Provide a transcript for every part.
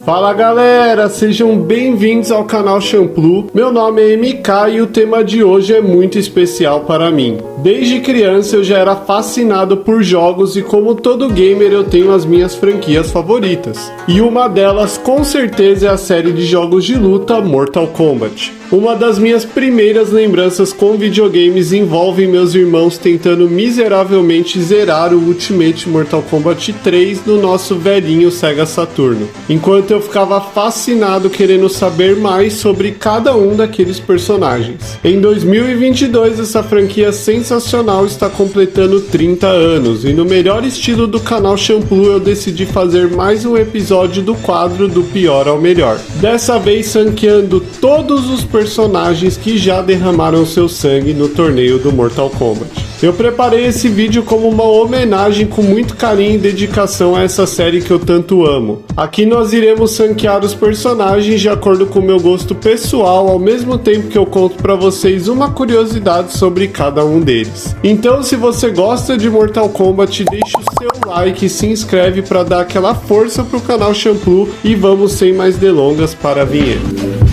Fala galera, sejam bem-vindos ao canal Shamplu. Meu nome é MK e o tema de hoje é muito especial para mim. Desde criança eu já era fascinado por jogos e como todo gamer eu tenho as minhas franquias favoritas. E uma delas com certeza é a série de jogos de luta Mortal Kombat. Uma das minhas primeiras lembranças com videogames envolve meus irmãos tentando miseravelmente zerar o Ultimate Mortal Kombat 3 no nosso velhinho Sega Saturno, enquanto eu ficava fascinado querendo saber mais sobre cada um daqueles personagens. Em 2022 essa franquia sensacional está completando 30 anos e no melhor estilo do canal Shamplu eu decidi fazer mais um episódio do quadro do pior ao melhor. Dessa vez ranqueando todos os personagens que já derramaram seu sangue no torneio do Mortal Kombat. Eu preparei esse vídeo como uma homenagem com muito carinho e dedicação a essa série que eu tanto amo. Aqui nós iremos ranquear os personagens de acordo com o meu gosto pessoal, ao mesmo tempo que eu conto para vocês uma curiosidade sobre cada um deles. Então, se você gosta de Mortal Kombat, deixa o seu like e se inscreve para dar aquela força pro canal Shamplu e vamos sem mais delongas para a vinheta.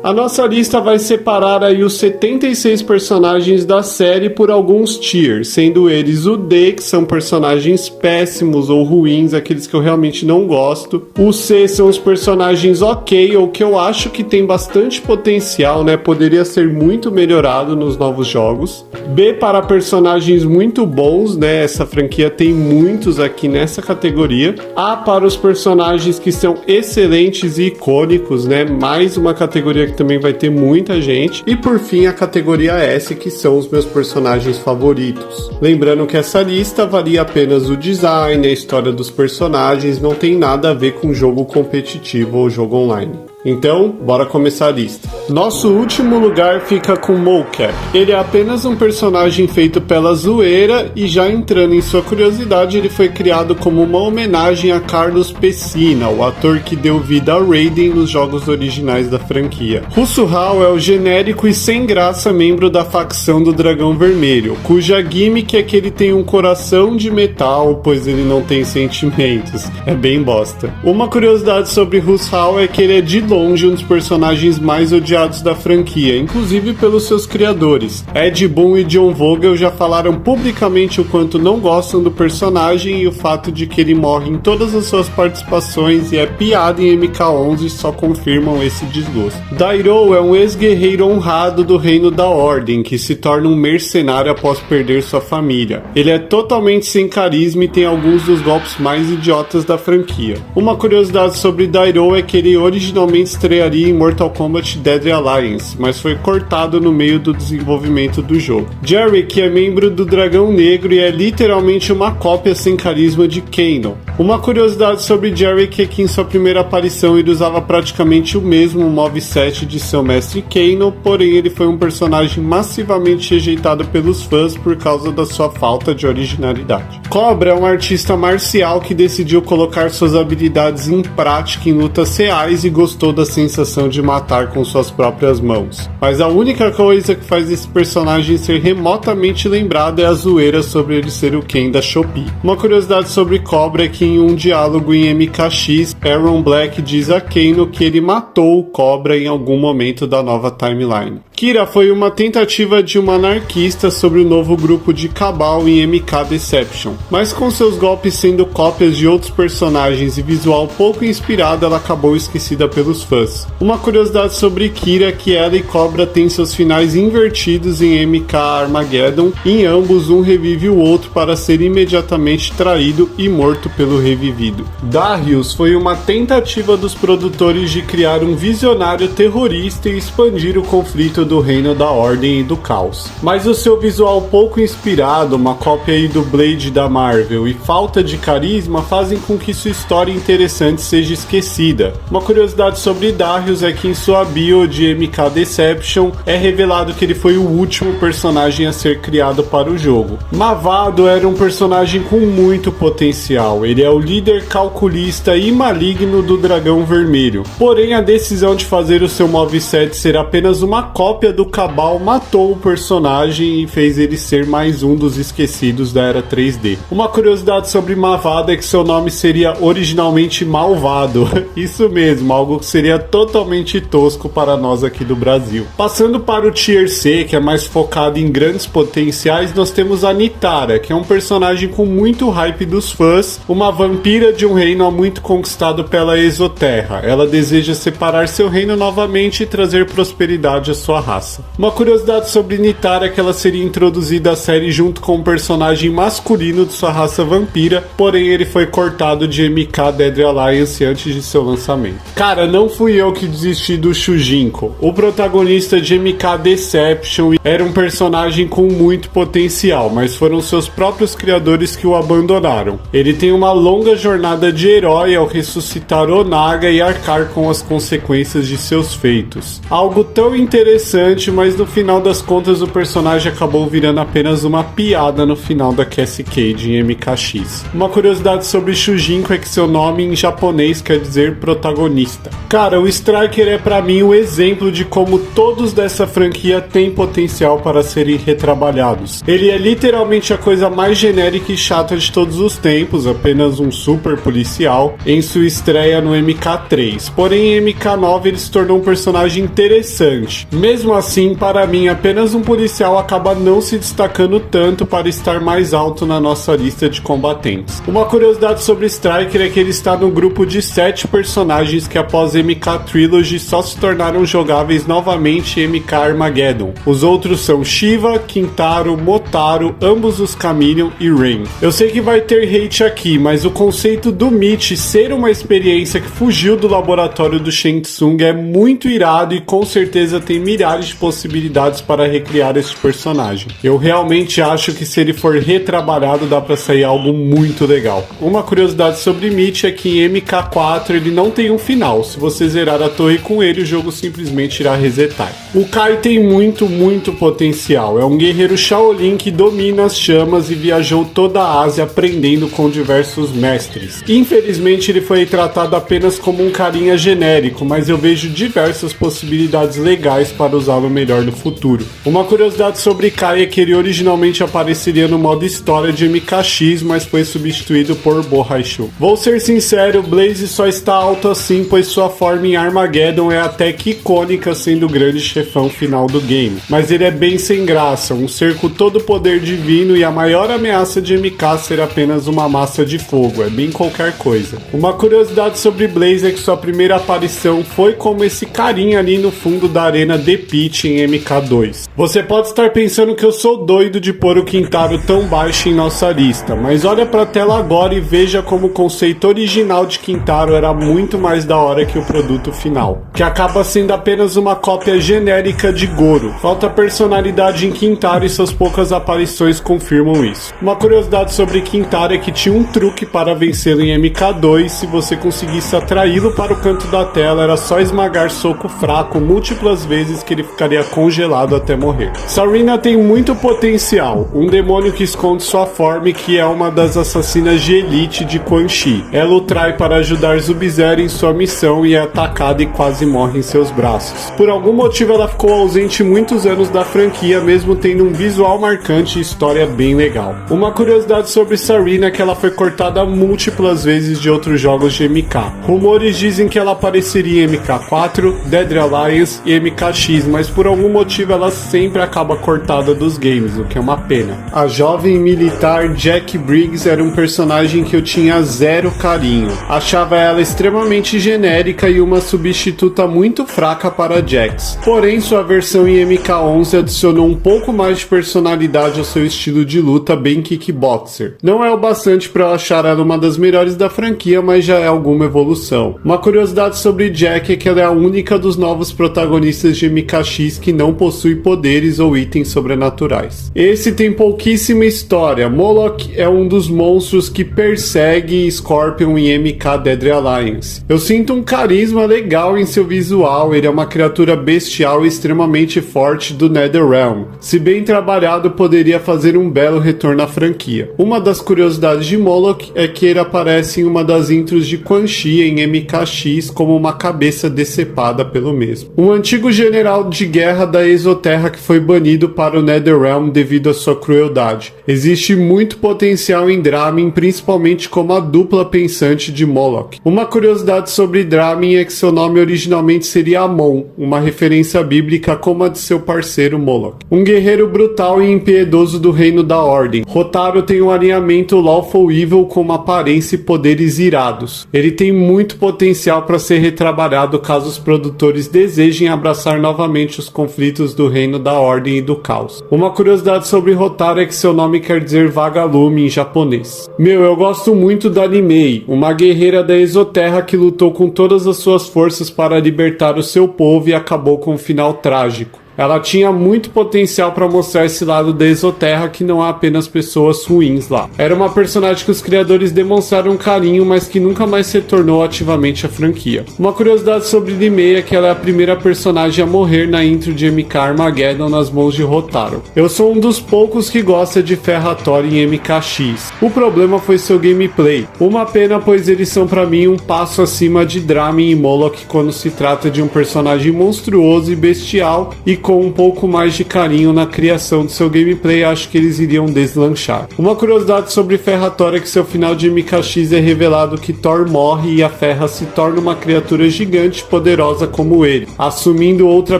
A nossa lista vai separar aí os 76 personagens da série por alguns tiers, sendo eles o D, que são personagens péssimos ou ruins, aqueles que eu realmente não gosto. O C são os personagens ok, ou que eu acho que tem bastante potencial, né? Poderia ser muito melhorado nos novos jogos. B para personagens muito bons, né? Essa franquia tem muitos aqui nessa categoria. A para os personagens que são excelentes e icônicos, né? Mais uma categoria que também vai ter muita gente. E por fim a categoria S, que são os meus personagens favoritos. Lembrando que essa lista varia apenas o design, a história dos personagens, não tem nada a ver com jogo competitivo ou jogo online. Então, bora começar a lista. Nosso último lugar fica com Mocap. Ele é apenas um personagem feito pela zoeira e já entrando em sua curiosidade, ele foi criado como uma homenagem a Carlos Pessina, o ator que deu vida a Raiden nos jogos originais da franquia. Russo Hao é o genérico e sem graça membro da facção do Dragão Vermelho, cuja gimmick é que ele tem um coração de metal, pois ele não tem sentimentos. É bem bosta. Uma curiosidade sobre Russo Hao é que ele é de longe um dos personagens mais odiados da franquia, inclusive pelos seus criadores. Ed Boon e John Vogel já falaram publicamente o quanto não gostam do personagem e o fato de que ele morre em todas as suas participações e é piada em MK11 só confirmam esse desgosto. Dairo é um ex-guerreiro honrado do Reino da Ordem, que se torna um mercenário após perder sua família. Ele é totalmente sem carisma e tem alguns dos golpes mais idiotas da franquia. Uma curiosidade sobre Dairo é que ele originalmente estrearia em Mortal Kombat Deadly Alliance, mas foi cortado no meio do desenvolvimento do jogo. Jerry, que é membro do Dragão Negro e é literalmente uma cópia sem carisma de Kano. Uma curiosidade sobre Jerry é que em sua primeira aparição ele usava praticamente o mesmo moveset de seu mestre Kano, porém ele foi um personagem massivamente rejeitado pelos fãs por causa da sua falta de originalidade. Cobra é um artista marcial que decidiu colocar suas habilidades em prática em lutas reais e gostou da sensação de matar com suas próprias mãos. Mas a única coisa que faz esse personagem ser remotamente lembrado é a zoeira sobre ele ser o Ken da Shopee. Uma curiosidade sobre Cobra é que em um diálogo em MKX, Aaron Black diz a Kano que ele matou o Cobra em algum momento da nova timeline. Kira foi uma tentativa de uma anarquista sobre o novo grupo de Cabal em MK Deception, mas com seus golpes sendo cópias de outros personagens e visual pouco inspirado, ela acabou esquecida pelos fãs. Uma curiosidade sobre Kira é que ela e Cobra têm seus finais invertidos em MK Armageddon, em ambos um revive o outro para ser imediatamente traído e morto pelo revivido. Darius foi uma tentativa dos produtores de criar um visionário terrorista e expandir o conflito do Reino da Ordem e do Caos. Mas o seu visual pouco inspirado, uma cópia aí do Blade da Marvel e falta de carisma fazem com que sua história interessante seja esquecida. Uma curiosidade sobre Darius é que em sua bio de MK Deception é revelado que ele foi o último personagem a ser criado para o jogo. Mavado era um personagem com muito potencial. Ele é o líder calculista e maligno maligno do dragão vermelho. Porém, a decisão de fazer o seu moveset ser apenas uma cópia do Cabal matou o personagem e fez ele ser mais um dos esquecidos da era 3D. Uma curiosidade sobre Mavada é que seu nome seria originalmente Malvado. Isso mesmo, algo que seria totalmente tosco para nós aqui do Brasil. Passando para o Tier C, que é mais focado em grandes potenciais, nós temos a Nitara, que é um personagem com muito hype dos fãs, uma vampira de um reino há muito conquistado pela Exoterra. Ela deseja separar seu reino novamente e trazer prosperidade à sua raça. Uma curiosidade sobre Nitara é que ela seria introduzida à série junto com um personagem masculino de sua raça vampira, porém ele foi cortado de MK Dead Alliance antes de seu lançamento. Cara, não fui eu que desisti do Shujinko. O protagonista de MK Deception era um personagem com muito potencial, mas foram seus próprios criadores que o abandonaram. Ele tem uma longa jornada de herói ao ressuscitar Onaga e arcar com as consequências de seus feitos. Algo tão interessante, mas no final das contas o personagem acabou virando apenas uma piada no final da Cascade em MKX. Uma curiosidade sobre Shujinko é que seu nome em japonês quer dizer protagonista. Cara, o Striker é pra mim o exemplo de como todos dessa franquia têm potencial para serem retrabalhados. Ele é literalmente a coisa mais genérica e chata de todos os tempos, apenas um super policial, em sua estreia no MK3. Porém, em MK9 ele se tornou um personagem interessante. Mesmo assim, para mim, apenas um policial acaba não se destacando tanto para estar mais alto na nossa lista de combatentes. Uma curiosidade sobre Striker é que ele está no grupo de 7 personagens que após MK Trilogy só se tornaram jogáveis novamente em MK Armageddon. Os outros são Shiva, Kintaro, Motaro, ambos os Chameleon e Rain. Eu sei que vai ter hate aqui, mas o conceito do Meat ser uma experiência que fugiu do laboratório do Shang Tsung é muito irado e com certeza tem milhares de possibilidades para recriar este personagem. Eu realmente acho que se ele for retrabalhado dá pra sair algo muito legal. Uma curiosidade sobre Meat é que em MK4 ele não tem um final. Se você zerar a torre com ele, o jogo simplesmente irá resetar. O Kai tem muito potencial. É um guerreiro Shaolin que domina as chamas e viajou toda a Ásia aprendendo com diversos mestres. Infelizmente ele foi tratado apenas como um carinha genérico, mas eu vejo diversas possibilidades legais para usá-lo melhor no futuro. Uma curiosidade sobre Kai é que ele originalmente apareceria no modo história de MKX, mas foi substituído por Bohaishu. Vou ser sincero, Blaze só está alto assim, pois sua forma em Armageddon é até que icônica, sendo o grande chefão final do game. Mas ele é bem sem graça, um ser com todo poder divino e a maior ameaça de MK ser apenas uma massa de fogo, é bem qualquer coisa. Uma curiosidade sobre Blaze é que sua primeira aparição foi como esse carinha ali no fundo da arena The Pit em MK2. Você pode estar pensando que eu sou doido de pôr o Kintaro tão baixo em nossa lista, mas olha pra tela agora e veja como o conceito original de Kintaro era muito mais da hora que o produto final, que acaba sendo apenas uma cópia genérica de Goro. Falta personalidade em Kintaro e suas poucas aparições confirmam isso. Uma curiosidade sobre Kintaro é que tinha um truque para vencê-lo em MK2, se você conseguisse atraí-lo para o canto da tela, era só esmagar soco fraco múltiplas vezes que ele ficaria congelado até morrer. Sareena tem muito potencial, um demônio que esconde sua forma e que é uma das assassinas de elite de Quan Chi. Ela o trai para ajudar Sub-Zero em sua missão e é atacada e quase morre em seus braços. Por algum motivo ela ficou ausente muitos anos da franquia, mesmo tendo um visual marcante e história bem legal. Uma curiosidade sobre Sareena é que ela foi cortada múltiplas vezes de outros jogos de MK. Rumores dizem que ela apareceria em MK4, Dead Alliance e MKX, mas por algum motivo ela sempre acaba cortada dos games, o que é uma pena. A jovem militar Jack Briggs era um personagem que eu tinha zero carinho. Achava ela extremamente genérica e uma substituta muito fraca para Jax. Porém, sua versão em MK11 adicionou um pouco mais de personalidade ao seu estilo de luta bem kickboxer. Não é o bastante para eu achar ela uma das melhores da franquia, mas já é alguma evolução. Uma curiosidade sobre Jack é que ela é a única dos novos protagonistas de MKX que não possui poderes ou itens sobrenaturais. Esse tem pouquíssima história. Moloch é um dos monstros que persegue Scorpion em MK Dead Alliance. Eu sinto um carisma legal em seu visual, ele é uma criatura bestial e extremamente forte do Netherrealm. Se bem trabalhado, poderia fazer um belo retorno à franquia. Uma das curiosidades de Moloch é que ele aparece em uma das intros de Quan Chi em MKX como uma cabeça decepada pelo mesmo. Um antigo general de guerra da Exoterra que foi banido para o Netherrealm devido à sua crueldade. Existe muito potencial em Dramin, principalmente como a dupla pensante de Moloch. Uma curiosidade sobre Dramin é que seu nome originalmente seria Amon, uma referência bíblica como a de seu parceiro Moloch. Um guerreiro brutal e impiedoso do reino da Ordem. Hotaru tem um alinhamento Lawful Evil com uma aparência e poderes irados. Ele tem muito potencial para ser retrabalhado caso os produtores desejem abraçar novamente os conflitos do reino da Ordem e do caos. Uma curiosidade sobre Hotaru é que seu nome quer dizer vagalume em japonês. Eu gosto muito da Nimei, uma guerreira da Exoterra que lutou com todas as suas forças para libertar o seu povo e acabou com um final trágico. Ela tinha muito potencial para mostrar esse lado da Exoterra que não há apenas pessoas ruins lá. Era uma personagem que os criadores demonstraram carinho, mas que nunca mais se tornou ativamente a franquia. Uma curiosidade sobre Nimei é que ela é a primeira personagem a morrer na intro de MK Armageddon nas mãos de Hotaru. Eu sou um dos poucos que gosta de Ferratori em MKX. O problema foi seu gameplay. Uma pena, pois eles são para mim um passo acima de Dramin e Moloch quando se trata de um personagem monstruoso e bestial, e com um pouco mais de carinho na criação de seu gameplay, acho que eles iriam deslanchar. Uma curiosidade sobre Ferratori é que seu final de MKX é revelado que Thor morre e a Ferra se torna uma criatura gigante e poderosa como ele, assumindo outra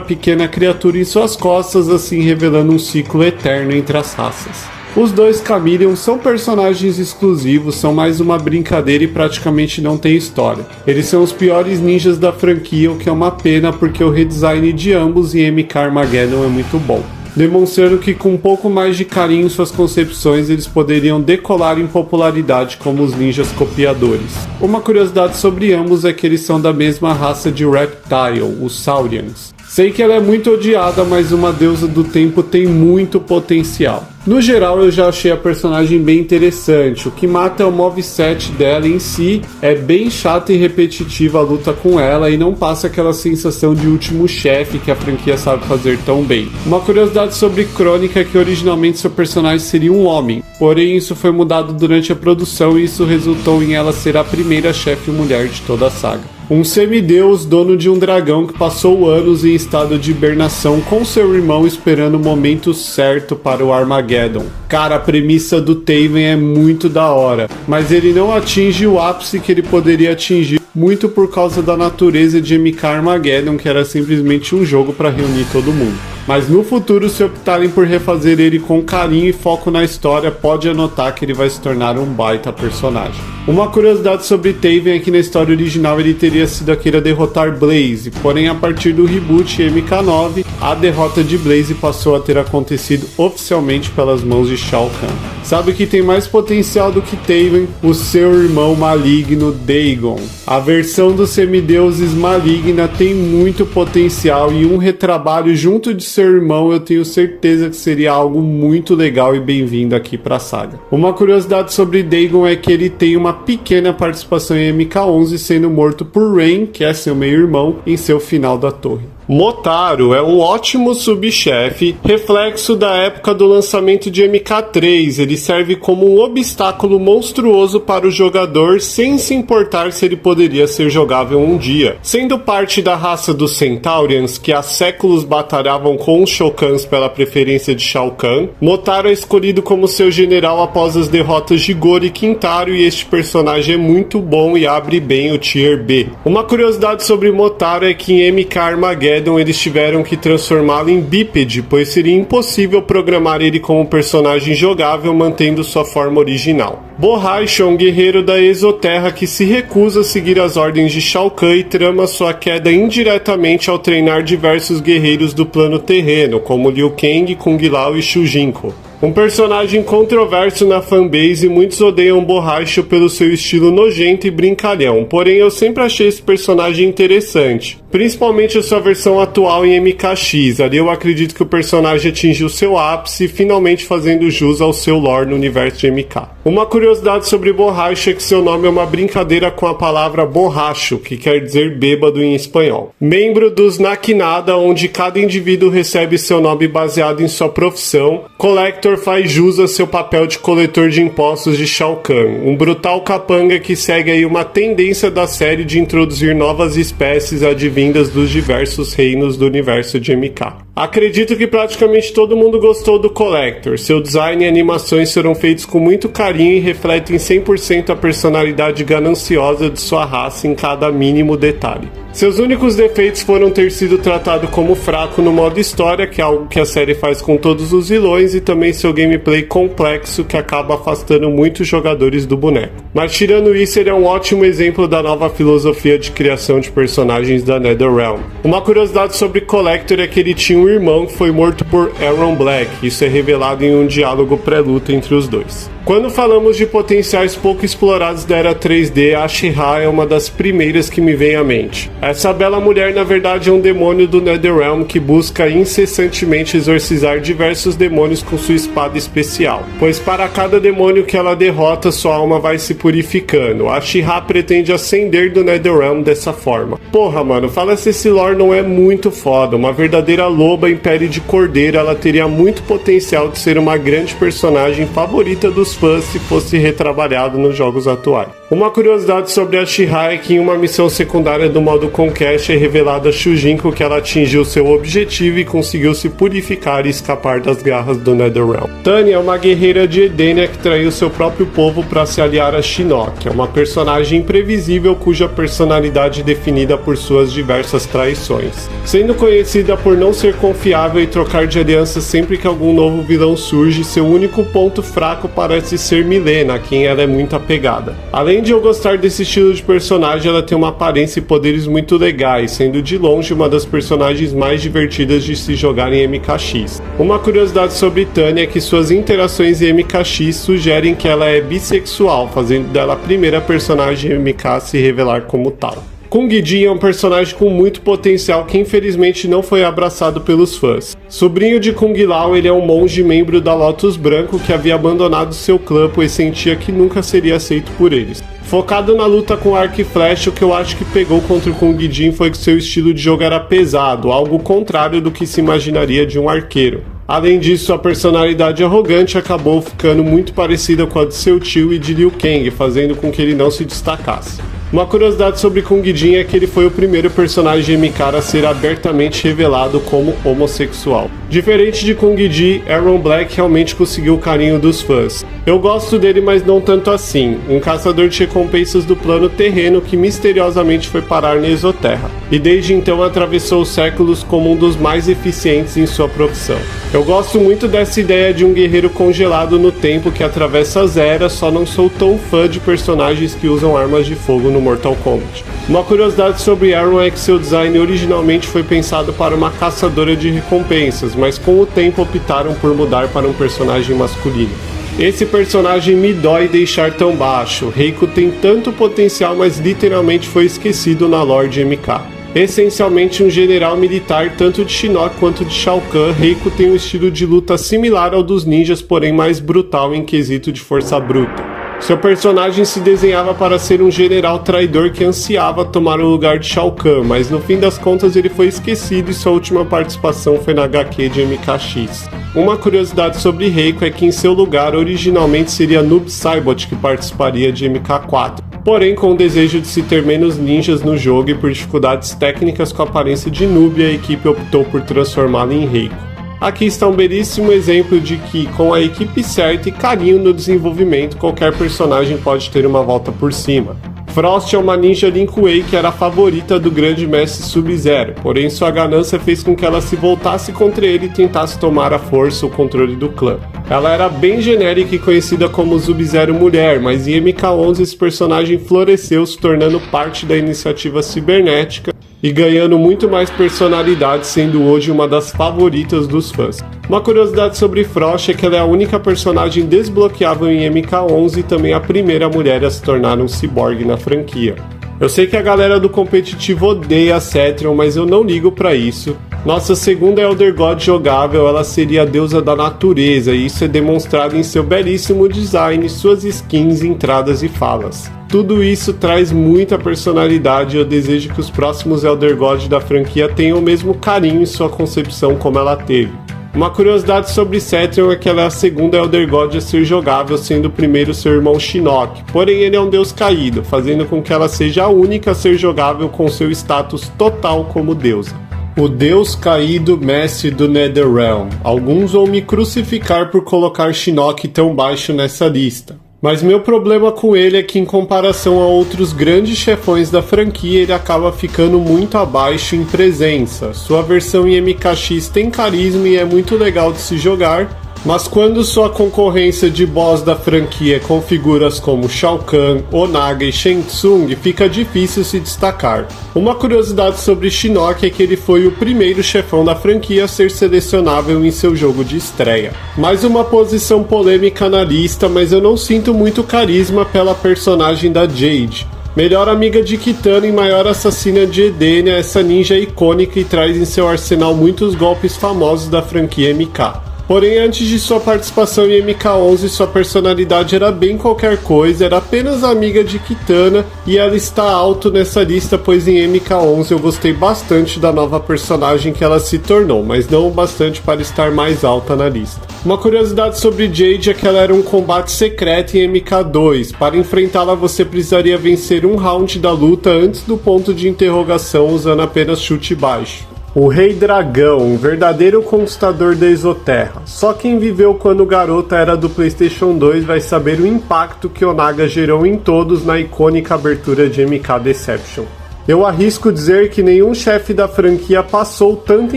pequena criatura em suas costas, assim revelando um ciclo eterno entre as raças. Os dois Chameleon são personagens exclusivos, são mais uma brincadeira e praticamente não tem história. Eles são os piores ninjas da franquia, o que é uma pena porque o redesign de ambos em MK Armageddon é muito bom, demonstrando que com um pouco mais de carinho em suas concepções eles poderiam decolar em popularidade como os ninjas copiadores. Uma curiosidade sobre ambos é que eles são da mesma raça de Reptile, os Saurians. Sei que ela é muito odiada, mas uma deusa do tempo tem muito potencial. No geral, eu já achei a personagem bem interessante. O que mata é o moveset dela em si. É bem chata e repetitiva a luta com ela e não passa aquela sensação de último chefe que a franquia sabe fazer tão bem. Uma curiosidade sobre Crônica é que originalmente seu personagem seria um homem, porém isso foi mudado durante a produção e isso resultou em ela ser a primeira chefe mulher de toda a saga. Um semideus, dono de um dragão que passou anos em estado de hibernação com seu irmão esperando o momento certo para o Armageddon. Cara, a premissa do Taven é muito da hora, mas ele não atinge o ápice que ele poderia atingir, muito por causa da natureza de MK Armageddon, que era simplesmente um jogo para reunir todo mundo. Mas no futuro, se optarem por refazer ele com carinho e foco na história, pode anotar que ele vai se tornar um baita personagem. Uma curiosidade sobre Taven é que na história original ele teria sido aquele a derrotar Blaze, porém a partir do reboot MK9, a derrota de Blaze passou a ter acontecido oficialmente pelas mãos de Shao Kahn. Sabe que tem mais potencial do que Taven? O seu irmão maligno Dagon. A versão dos semideuses maligna tem muito potencial e um retrabalho junto de seu irmão eu tenho certeza que seria algo muito legal e bem-vindo aqui pra saga. Uma curiosidade sobre Dagon é que ele tem uma pequena participação em MK11, sendo morto por Rain, que é seu meio-irmão, em seu final da torre. Motaro é um ótimo subchefe, reflexo da época do lançamento de MK3. Ele serve como um obstáculo monstruoso para o jogador, sem se importar se ele poderia ser jogável um dia. Sendo parte da raça dos Centaurians, que há séculos batalhavam com os Shokans pela preferência de Shao Kahn, Motaro é escolhido como seu general após as derrotas de Goro e Kintaro, e este personagem é muito bom e abre bem o Tier B. Uma curiosidade sobre Motaro é que em MK Armageddon eles tiveram que transformá-lo em bípede, pois seria impossível programar ele como personagem jogável mantendo sua forma original. Borracha é um guerreiro da Exoterra que se recusa a seguir as ordens de Shao Kahn e trama sua queda indiretamente ao treinar diversos guerreiros do plano terreno, como Liu Kang, Kung Lao e Shujinko. Um personagem controverso na fanbase, muitos odeiam Borracho pelo seu estilo nojento e brincalhão, porém eu sempre achei esse personagem interessante. Principalmente a sua versão atual em MKX, ali eu acredito que o personagem atingiu seu ápice, finalmente fazendo jus ao seu lore no universo de MK. Uma curiosidade sobre Borracha é que seu nome é uma brincadeira com a palavra borracho, que quer dizer bêbado em espanhol. Membro dos Nakinada, onde cada indivíduo recebe seu nome baseado em sua profissão, Collector faz jus a seu papel de coletor de impostos de Shao Kahn, um brutal capanga que segue aí uma tendência da série de introduzir novas espécies advindas dos diversos reinos do universo de MK. Acredito que praticamente todo mundo gostou do Collector. Seu design e animações foram feitos com muito carinho e refletem 100% a personalidade gananciosa de sua raça em cada mínimo detalhe. Seus únicos defeitos foram ter sido tratado como fraco no modo história, que é algo que a série faz com todos os vilões, e também seu gameplay complexo, que acaba afastando muitos jogadores do boneco. Mas tirando isso, ele é um ótimo exemplo da nova filosofia de criação de personagens da NetherRealm. Uma curiosidade sobre Collector é que ele tinha um irmão que foi morto por Aaron Black. Isso é revelado em um diálogo pré-luta entre os dois. Quando falamos de potenciais pouco explorados da era 3D, a She-Ra é uma das primeiras que me vem à mente. Essa bela mulher, na verdade, é um demônio do NetherRealm que busca incessantemente exorcizar diversos demônios com sua espada especial, pois para cada demônio que ela derrota, sua alma vai se purificando. A She-Ra pretende ascender do NetherRealm dessa forma. Porra, mano, fala se esse lore não é muito foda. Uma verdadeira loba em pele de cordeiro, ela teria muito potencial de ser uma grande personagem favorita dos fãs se fosse retrabalhado nos jogos atuais. Uma curiosidade sobre a She-Ra é que em uma missão secundária do modo Conquest é revelado a Shujinko que ela atingiu seu objetivo e conseguiu se purificar e escapar das garras do NetherRealm. Tanya é uma guerreira de Edenia que traiu seu próprio povo para se aliar a Shinnok. É uma personagem imprevisível cuja personalidade é definida por suas diversas traições. Sendo conhecida por não ser confiável e trocar de aliança sempre que algum novo vilão surge, seu único ponto fraco parece ser Mileena, a quem ela é muito apegada. Além de eu gostar desse estilo de personagem, ela tem uma aparência e poderes muito legais, sendo de longe uma das personagens mais divertidas de se jogar em MKX. Uma curiosidade sobre Tanya é que suas interações em MKX sugerem que ela é bissexual, fazendo dela a primeira personagem MK a se revelar como tal. Kung Jin é um personagem com muito potencial que infelizmente não foi abraçado pelos fãs. Sobrinho de Kung Lao, ele é um monge membro da Lotus Branco que havia abandonado seu clã pois sentia que nunca seria aceito por eles. Focado na luta com arco e flecha, o que eu acho que pegou contra o Kung Jin foi que seu estilo de jogo era pesado, algo contrário do que se imaginaria de um arqueiro. Além disso, sua personalidade arrogante acabou ficando muito parecida com a de seu tio e de Liu Kang, fazendo com que ele não se destacasse. Uma curiosidade sobre Kung Jin é que ele foi o primeiro personagem MK a ser abertamente revelado como homossexual. Diferente de Kung Jin, Aaron Black realmente conseguiu o carinho dos fãs. Eu gosto dele, mas não tanto assim. Um caçador de recompensas do plano terreno que misteriosamente foi parar na Exoterra. E desde então atravessou os séculos como um dos mais eficientes em sua profissão. Eu gosto muito dessa ideia de um guerreiro congelado no tempo que atravessa as eras, só não sou tão fã de personagens que usam armas de fogo no Mortal Kombat. Uma curiosidade sobre Aaron é que seu design originalmente foi pensado para uma caçadora de recompensas, mas com o tempo optaram por mudar para um personagem masculino. Esse personagem me dói deixar tão baixo. Reiko tem tanto potencial, mas literalmente foi esquecido na lore de MK. Essencialmente um general militar tanto de Shinnok quanto de Shao Kahn, Reiko tem um estilo de luta similar ao dos ninjas, porém mais brutal em quesito de força bruta. Seu personagem se desenhava para ser um general traidor que ansiava tomar o lugar de Shao Kahn, mas no fim das contas ele foi esquecido e sua última participação foi na HQ de MKX. Uma curiosidade sobre Reiko é que em seu lugar originalmente seria Noob Saibot que participaria de MK4. Porém, com o desejo de se ter menos ninjas no jogo e por dificuldades técnicas com a aparência de noob, a equipe optou por transformá-lo em Reiko. Aqui está um belíssimo exemplo de que, com a equipe certa e carinho no desenvolvimento, qualquer personagem pode ter uma volta por cima. Frost é uma ninja Lin Kuei que era a favorita do grande mestre Sub-Zero, porém sua ganância fez com que ela se voltasse contra ele e tentasse tomar à força o controle do clã. Ela era bem genérica e conhecida como Sub-Zero Mulher, mas em MK11 esse personagem floresceu, se tornando parte da iniciativa cibernética e ganhando muito mais personalidade, sendo hoje uma das favoritas dos fãs. Uma curiosidade sobre Frost é que ela é a única personagem desbloqueável em MK11 e também a primeira mulher a se tornar um ciborgue na franquia. Eu sei que a galera do competitivo odeia a Cetrion, mas eu não ligo pra isso. Nossa segunda Elder God jogável, ela seria a deusa da natureza, e isso é demonstrado em seu belíssimo design, suas skins, entradas e falas. Tudo isso traz muita personalidade e eu desejo que os próximos Elder God da franquia tenham o mesmo carinho em sua concepção como ela teve. Uma curiosidade sobre Cetrion é que ela é a segunda Elder God a ser jogável, sendo o primeiro seu irmão Shinnok, porém ele é um deus caído, fazendo com que ela seja a única a ser jogável com seu status total como deusa. O deus caído mestre do Netherrealm. Alguns vão me crucificar por colocar Shinnok tão baixo nessa lista. Mas meu problema com ele é que, em comparação a outros grandes chefões da franquia, ele acaba ficando muito abaixo em presença. Sua versão em MKX tem carisma e é muito legal de se jogar, mas quando sua concorrência de boss da franquia é com figuras como Shao Kahn, Onaga e Shang Tsung, fica difícil se destacar. Uma curiosidade sobre Shinnok é que ele foi o primeiro chefão da franquia a ser selecionável em seu jogo de estreia. Mais uma posição polêmica na lista, mas eu não sinto muito carisma pela personagem da Jade. Melhor amiga de Kitana e maior assassina de Edenia, essa ninja icônica e traz em seu arsenal muitos golpes famosos da franquia MK. Porém, antes de sua participação em MK11, sua personalidade era bem qualquer coisa, era apenas amiga de Kitana e ela está alto nessa lista, pois em MK11 eu gostei bastante da nova personagem que ela se tornou, mas não o bastante para estar mais alta na lista. Uma curiosidade sobre Jade é que ela era um combate secreto em MK2. Para enfrentá-la você precisaria vencer um round da luta antes do ponto de interrogação usando apenas chute baixo. O Rei Dragão, um verdadeiro conquistador da Exoterra. Só quem viveu quando garota era do PlayStation 2 vai saber o impacto que Onaga gerou em todos na icônica abertura de MK Deception. Eu arrisco dizer que nenhum chefe da franquia passou tanta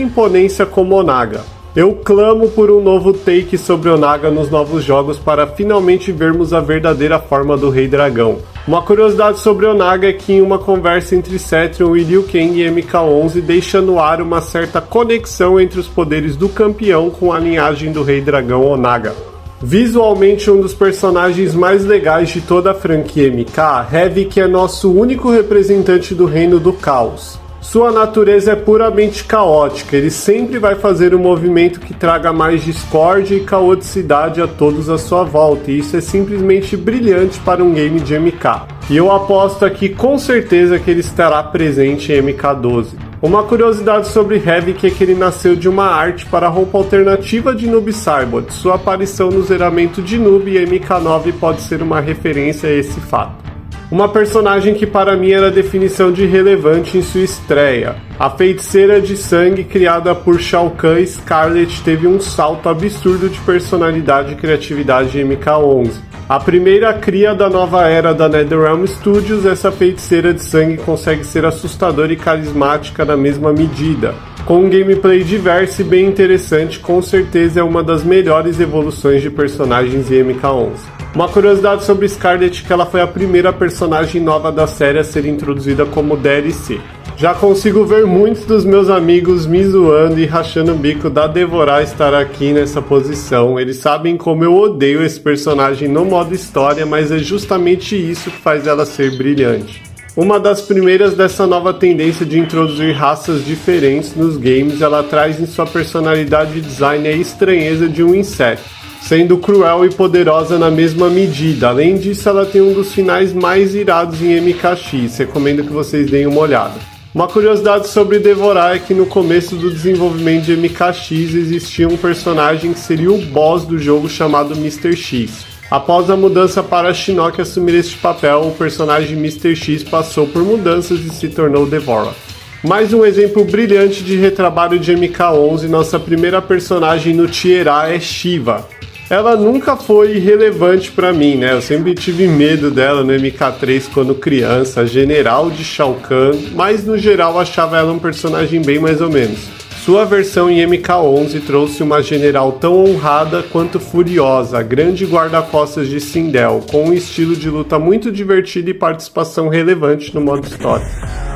imponência como Onaga. Eu clamo por um novo take sobre Onaga nos novos jogos para finalmente vermos a verdadeira forma do Rei Dragão. Uma curiosidade sobre Onaga é que em uma conversa entre Cetrion e Liu Kang em MK11 deixa no ar uma certa conexão entre os poderes do campeão com a linhagem do Rei Dragão Onaga. Visualmente um dos personagens mais legais de toda a franquia MK, Havoc é nosso único representante do Reino do Caos. Sua natureza é puramente caótica, ele sempre vai fazer um movimento que traga mais discórdia e caoticidade a todos à sua volta, e isso é simplesmente brilhante para um game de MK. E eu aposto aqui com certeza que ele estará presente em MK12. Uma curiosidade sobre Havoc é que ele nasceu de uma arte para a roupa alternativa de Noob Saibot. Sua aparição no zeramento de Noob e MK9 pode ser uma referência a esse fato. Uma personagem que para mim era a definição de relevante em sua estreia. A feiticeira de sangue criada por Shao Kahn, Scarlet, teve um salto absurdo de personalidade e criatividade em MK11. A primeira cria da nova era da NetherRealm Studios, essa feiticeira de sangue consegue ser assustadora e carismática na mesma medida. Com um gameplay diverso e bem interessante, com certeza é uma das melhores evoluções de personagens em MK11. Uma curiosidade sobre Scarlet é que ela foi a primeira personagem nova da série a ser introduzida como DLC. Já consigo ver muitos dos meus amigos me zoando e rachando o bico da Devorar estar aqui nessa posição. Eles sabem como eu odeio esse personagem no modo história, mas é justamente isso que faz ela ser brilhante. Uma das primeiras dessa nova tendência de introduzir raças diferentes nos games, ela traz em sua personalidade e design a estranheza de um inseto, sendo cruel e poderosa na mesma medida. Além disso, ela tem um dos finais mais irados em MKX, recomendo que vocês deem uma olhada. Uma curiosidade sobre Devorar é que no começo do desenvolvimento de MKX existia um personagem que seria o boss do jogo chamado Mr. X. Após a mudança para Shinnok assumir este papel, o personagem Mr. X passou por mudanças e se tornou Devorar. Mais um exemplo brilhante de retrabalho de MK11, nossa primeira personagem no Tier A é Shiva. Ela nunca foi relevante pra mim, né? Eu sempre tive medo dela no MK3 quando criança, general de Shao Kahn, mas no geral achava ela um personagem bem mais ou menos. Sua versão em MK11 trouxe uma general tão honrada quanto furiosa, a grande guarda-costas de Sindel, com um estilo de luta muito divertido e participação relevante no modo história.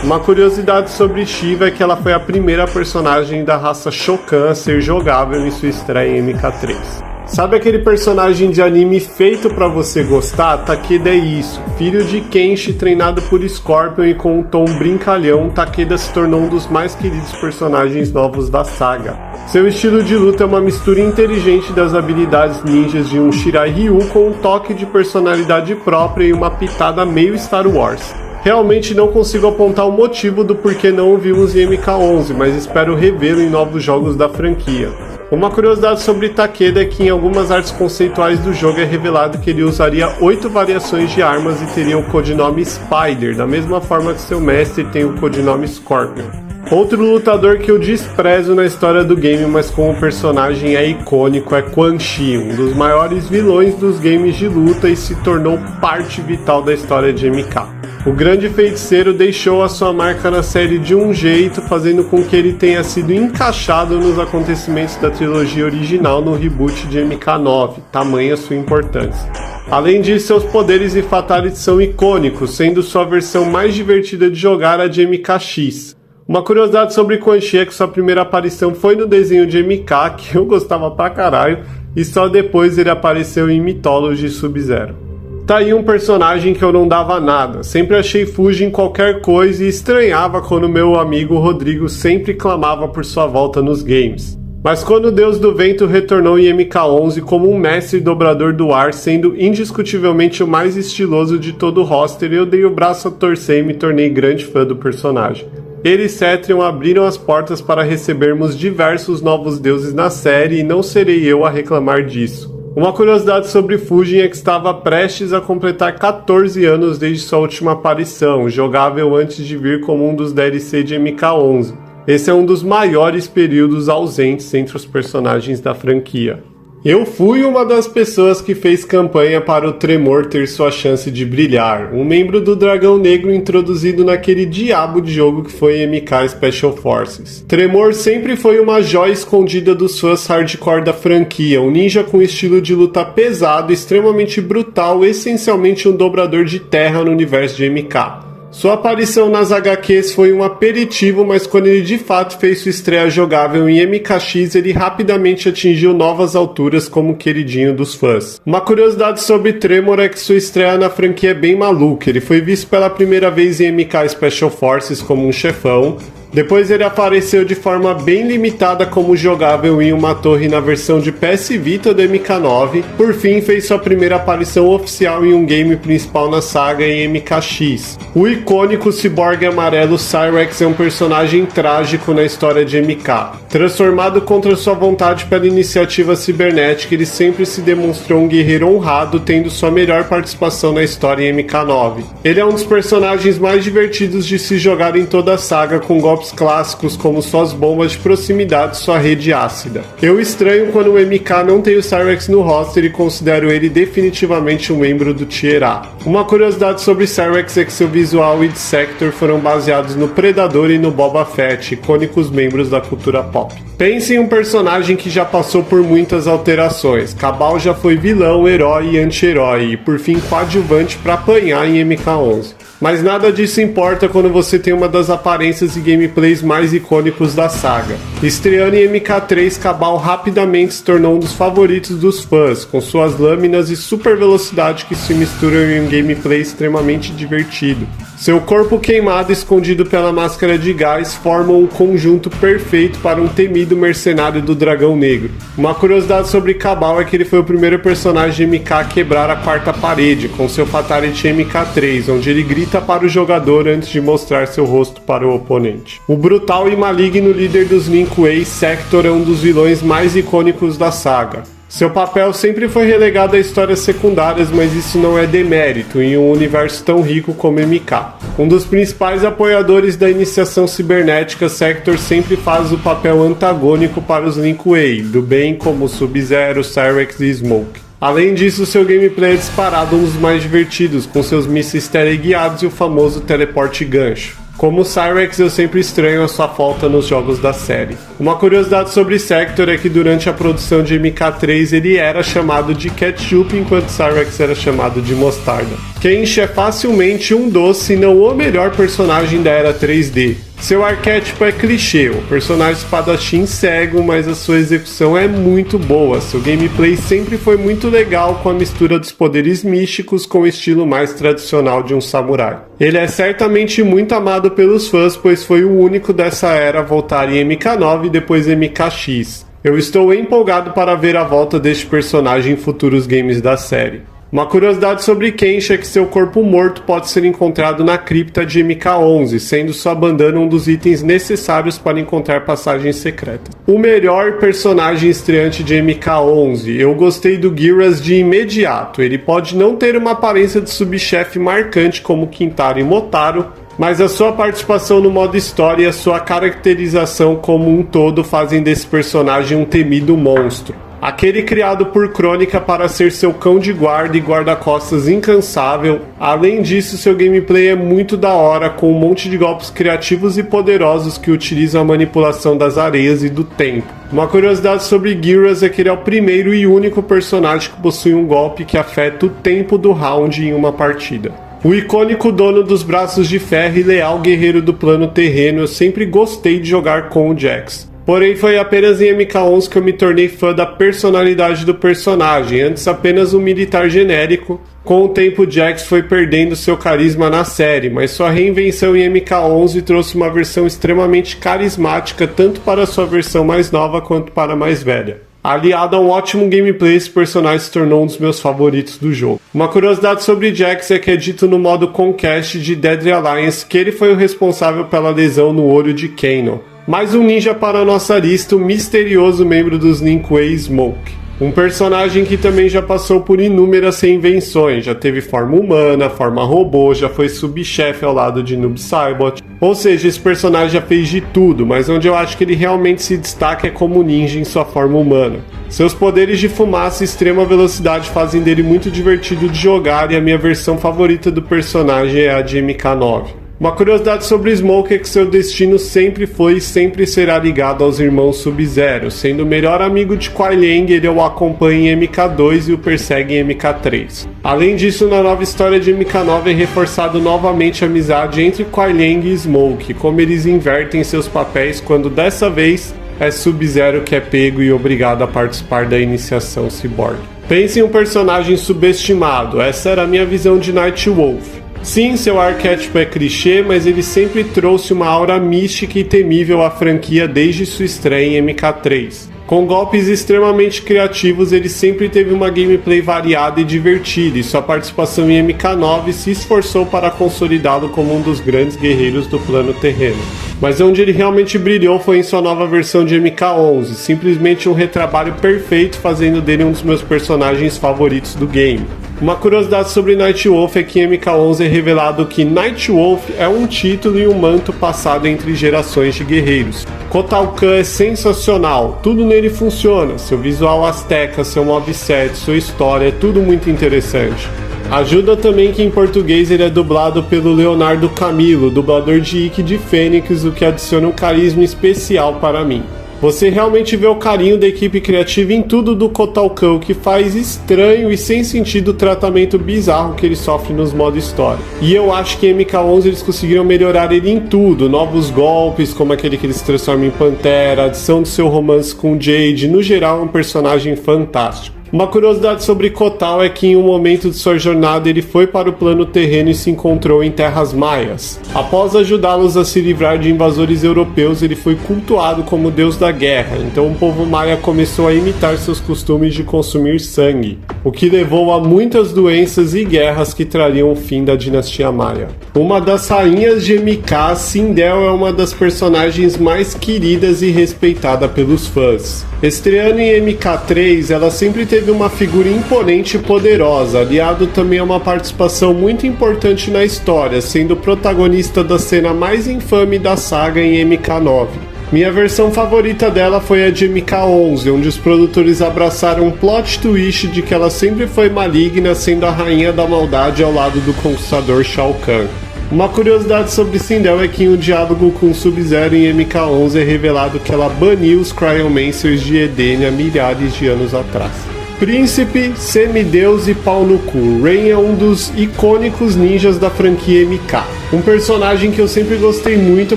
Uma curiosidade sobre Shiva é que ela foi a primeira personagem da raça Shokan a ser jogável em sua estreia em MK3. Sabe aquele personagem de anime feito pra você gostar? Takeda é isso. Filho de Kenshi, treinado por Scorpion e com um tom brincalhão, Takeda se tornou um dos mais queridos personagens novos da saga. Seu estilo de luta é uma mistura inteligente das habilidades ninjas de um Shirai Ryu com um toque de personalidade própria e uma pitada meio Star Wars. Realmente não consigo apontar o motivo do porquê não o vimos em MK11, mas espero revê-lo em novos jogos da franquia. Uma curiosidade sobre Takeda é que em algumas artes conceituais do jogo é revelado que ele usaria 8 variações de armas e teria o codinome Spider, da mesma forma que seu mestre tem o codinome Scorpion. Outro lutador que eu desprezo na história do game, mas como personagem é icônico, é Quan Chi, um dos maiores vilões dos games de luta e se tornou parte vital da história de MK. O grande feiticeiro deixou a sua marca na série de um jeito, fazendo com que ele tenha sido encaixado nos acontecimentos da trilogia original no reboot de MK9, tamanha sua importância. Além disso, seus poderes e fatalities são icônicos, sendo sua versão mais divertida de jogar a de MKX. Uma curiosidade sobre Quan Chi é que sua primeira aparição foi no desenho de MK, que eu gostava pra caralho, e só depois ele apareceu em Mythology Sub-Zero. Tá aí um personagem que eu não dava nada, sempre achei Fuji em qualquer coisa e estranhava quando meu amigo Rodrigo sempre clamava por sua volta nos games. Mas quando o Deus do Vento retornou em MK11 como um mestre dobrador do ar, sendo indiscutivelmente o mais estiloso de todo o roster, eu dei o braço a torcer e me tornei grande fã do personagem. Ele e Cetrion abriram as portas para recebermos diversos novos deuses na série e não serei eu a reclamar disso. Uma curiosidade sobre Fujin é que estava prestes a completar 14 anos desde sua última aparição, jogável antes de vir como um dos DLC de MK11. Esse é um dos maiores períodos ausentes entre os personagens da franquia. Eu fui uma das pessoas que fez campanha para o Tremor ter sua chance de brilhar, um membro do Dragão Negro introduzido naquele diabo de jogo que foi MK Special Forces. Tremor sempre foi uma joia escondida dos fãs hardcore da franquia, um ninja com estilo de luta pesado, extremamente brutal, essencialmente um dobrador de terra no universo de MK. Sua aparição nas HQs foi um aperitivo, mas quando ele de fato fez sua estreia jogável em MKX, ele rapidamente atingiu novas alturas como queridinho dos fãs. Uma curiosidade sobre Tremor é que sua estreia na franquia é bem maluca. Ele foi visto pela primeira vez em MK Special Forces como um chefão. Depois ele apareceu de forma bem limitada como jogável em uma torre na versão de PS Vita do MK9. Por fim, fez sua primeira aparição oficial em um game principal na saga em MKX. O icônico ciborgue amarelo Cyrex é um personagem trágico na história de MK. Transformado contra sua vontade pela iniciativa cibernética, ele sempre se demonstrou um guerreiro honrado, tendo sua melhor participação na história em MK9. Ele é um dos personagens mais divertidos de se jogar em toda a saga, com golpes clássicos como suas bombas de proximidade e sua rede ácida. Eu estranho quando o MK não tem o Cyrex no roster e considero ele definitivamente um membro do Tier A. Uma curiosidade sobre Cyrex é que seu visual e de Sector foram baseados no Predador e no Boba Fett, icônicos membros da cultura pop. Pense em um personagem que já passou por muitas alterações. Cabal já foi vilão, herói e anti-herói, e por fim coadjuvante para apanhar em MK11. Mas nada disso importa quando você tem uma das aparências e gameplays mais icônicos da saga. Estreando em MK3, Cabal rapidamente se tornou um dos favoritos dos fãs, com suas lâminas e super velocidade que se misturam em um gameplay extremamente divertido. Seu corpo queimado escondido pela máscara de gás formam um conjunto perfeito para um temido mercenário do Dragão Negro. Uma curiosidade sobre Cabal é que ele foi o primeiro personagem de MK a quebrar a quarta parede, com seu Fatality MK3, onde ele grita para o jogador antes de mostrar seu rosto para o oponente. O brutal e maligno líder dos Lin Kuei, Sector, é um dos vilões mais icônicos da saga. Seu papel sempre foi relegado a histórias secundárias, mas isso não é demérito em um universo tão rico como MK. Um dos principais apoiadores da iniciação cibernética, Sector sempre faz o papel antagônico para os Lin Kuei, do bem como Sub-Zero, Cyrex e Smoke. Além disso, seu gameplay é disparado um dos mais divertidos, com seus mísseis teleguiados e o famoso teleporte gancho. Como Cyrex, eu sempre estranho a sua falta nos jogos da série. Uma curiosidade sobre Sector é que durante a produção de MK3 ele era chamado de ketchup, enquanto Cyrex era chamado de mostarda. Kenshi é facilmente um dos, se não o melhor personagem da era 3D. Seu arquétipo é clichê, o personagem espadachim cego, mas a sua execução é muito boa. Seu gameplay sempre foi muito legal com a mistura dos poderes místicos com o estilo mais tradicional de um samurai. Ele é certamente muito amado pelos fãs, pois foi o único dessa era a voltar em MK9 e depois MKX. Eu estou empolgado para ver a volta deste personagem em futuros games da série. Uma curiosidade sobre Kenshi é que seu corpo morto pode ser encontrado na cripta de MK11, sendo sua bandana um dos itens necessários para encontrar passagens secretas. O melhor personagem estreante de MK11, eu gostei do Geras de imediato. Ele pode não ter uma aparência de subchefe marcante como Kintaro e Motaro, mas a sua participação no modo história e a sua caracterização como um todo fazem desse personagem um temido monstro. Aquele criado por Crônica para ser seu cão de guarda e guarda-costas incansável. Além disso, seu gameplay é muito da hora, com um monte de golpes criativos e poderosos que utilizam a manipulação das areias e do tempo. Uma curiosidade sobre Geras é que ele é o primeiro e único personagem que possui um golpe que afeta o tempo do round em uma partida. O icônico dono dos braços de ferro e leal guerreiro do plano terreno, eu sempre gostei de jogar com o Jax. Porém, foi apenas em MK11 que eu me tornei fã da personalidade do personagem, antes apenas um militar genérico. Com o tempo, Jax foi perdendo seu carisma na série, mas sua reinvenção em MK11 trouxe uma versão extremamente carismática tanto para sua versão mais nova quanto para a mais velha. Aliado a um ótimo gameplay, esse personagem se tornou um dos meus favoritos do jogo. Uma curiosidade sobre Jax é que é dito no modo Conquest de Deadly Alliance que ele foi o responsável pela lesão no olho de Kano. Mais um ninja para a nossa lista, o misterioso membro dos Lin-Kuei, Smoke. Um personagem que também já passou por inúmeras reinvenções, já teve forma humana, forma robô, já foi subchefe ao lado de Noob Saibot. Ou seja, esse personagem já fez de tudo, mas onde eu acho que ele realmente se destaca é como ninja em sua forma humana. Seus poderes de fumaça e extrema velocidade fazem dele muito divertido de jogar e a minha versão favorita do personagem é a de MK9. Uma curiosidade sobre Smoke é que seu destino sempre foi e sempre será ligado aos irmãos Sub-Zero, sendo o melhor amigo de Kuai Liang, ele o acompanha em MK2 e o persegue em MK3. Além disso, na nova história de MK9 é reforçado novamente a amizade entre Kuai Liang e Smoke, como eles invertem seus papéis quando dessa vez é Sub-Zero que é pego e obrigado a participar da iniciação Cyborg. Pense em um personagem subestimado, essa era a minha visão de Nightwolf. Sim, seu arquétipo é clichê, mas ele sempre trouxe uma aura mística e temível à franquia desde sua estreia em MK3. Com golpes extremamente criativos, ele sempre teve uma gameplay variada e divertida, e sua participação em MK9 se esforçou para consolidá-lo como um dos grandes guerreiros do plano terreno. Mas onde ele realmente brilhou foi em sua nova versão de MK11, simplesmente um retrabalho perfeito, fazendo dele um dos meus personagens favoritos do game. Uma curiosidade sobre Nightwolf é que em MK11 é revelado que Nightwolf é um título e um manto passado entre gerações de guerreiros. Kotal Kahn é sensacional, tudo nele funciona, seu visual azteca, seu moveset, sua história, é tudo muito interessante. Ajuda também que em português ele é dublado pelo Leonardo Camilo, dublador de Ikki de Fênix, o que adiciona um carisma especial para mim. Você realmente vê o carinho da equipe criativa em tudo do Kotal Kahn, o que faz estranho e sem sentido o tratamento bizarro que ele sofre nos modos história. E eu acho que em MK11 eles conseguiram melhorar ele em tudo, novos golpes, como aquele que ele se transforma em Pantera, a adição do seu romance com Jade, no geral é um personagem fantástico. Uma curiosidade sobre Kotal é que em um momento de sua jornada ele foi para o plano terreno e se encontrou em terras maias. Após ajudá-los a se livrar de invasores europeus, ele foi cultuado como deus da guerra, então o povo maia começou a imitar seus costumes de consumir sangue, o que levou a muitas doenças e guerras que trariam o fim da dinastia maia. Uma das rainhas de MK, Sindel é uma das personagens mais queridas e respeitada pelos fãs. Estreando em MK3, ela sempre teve uma figura imponente e poderosa, aliado também a uma participação muito importante na história, sendo protagonista da cena mais infame da saga em MK9. Minha versão favorita dela foi a de MK11, onde os produtores abraçaram um plot twist de que ela sempre foi maligna, sendo a rainha da maldade ao lado do conquistador Shao Kahn. Uma curiosidade sobre Sindel é que em um diálogo com Sub-Zero em MK11 é revelado que ela baniu os Cryomancers de Edenia milhares de anos atrás. Príncipe, semideus e pau no cu. Rain é um dos icônicos ninjas da franquia MK. Um personagem que eu sempre gostei muito,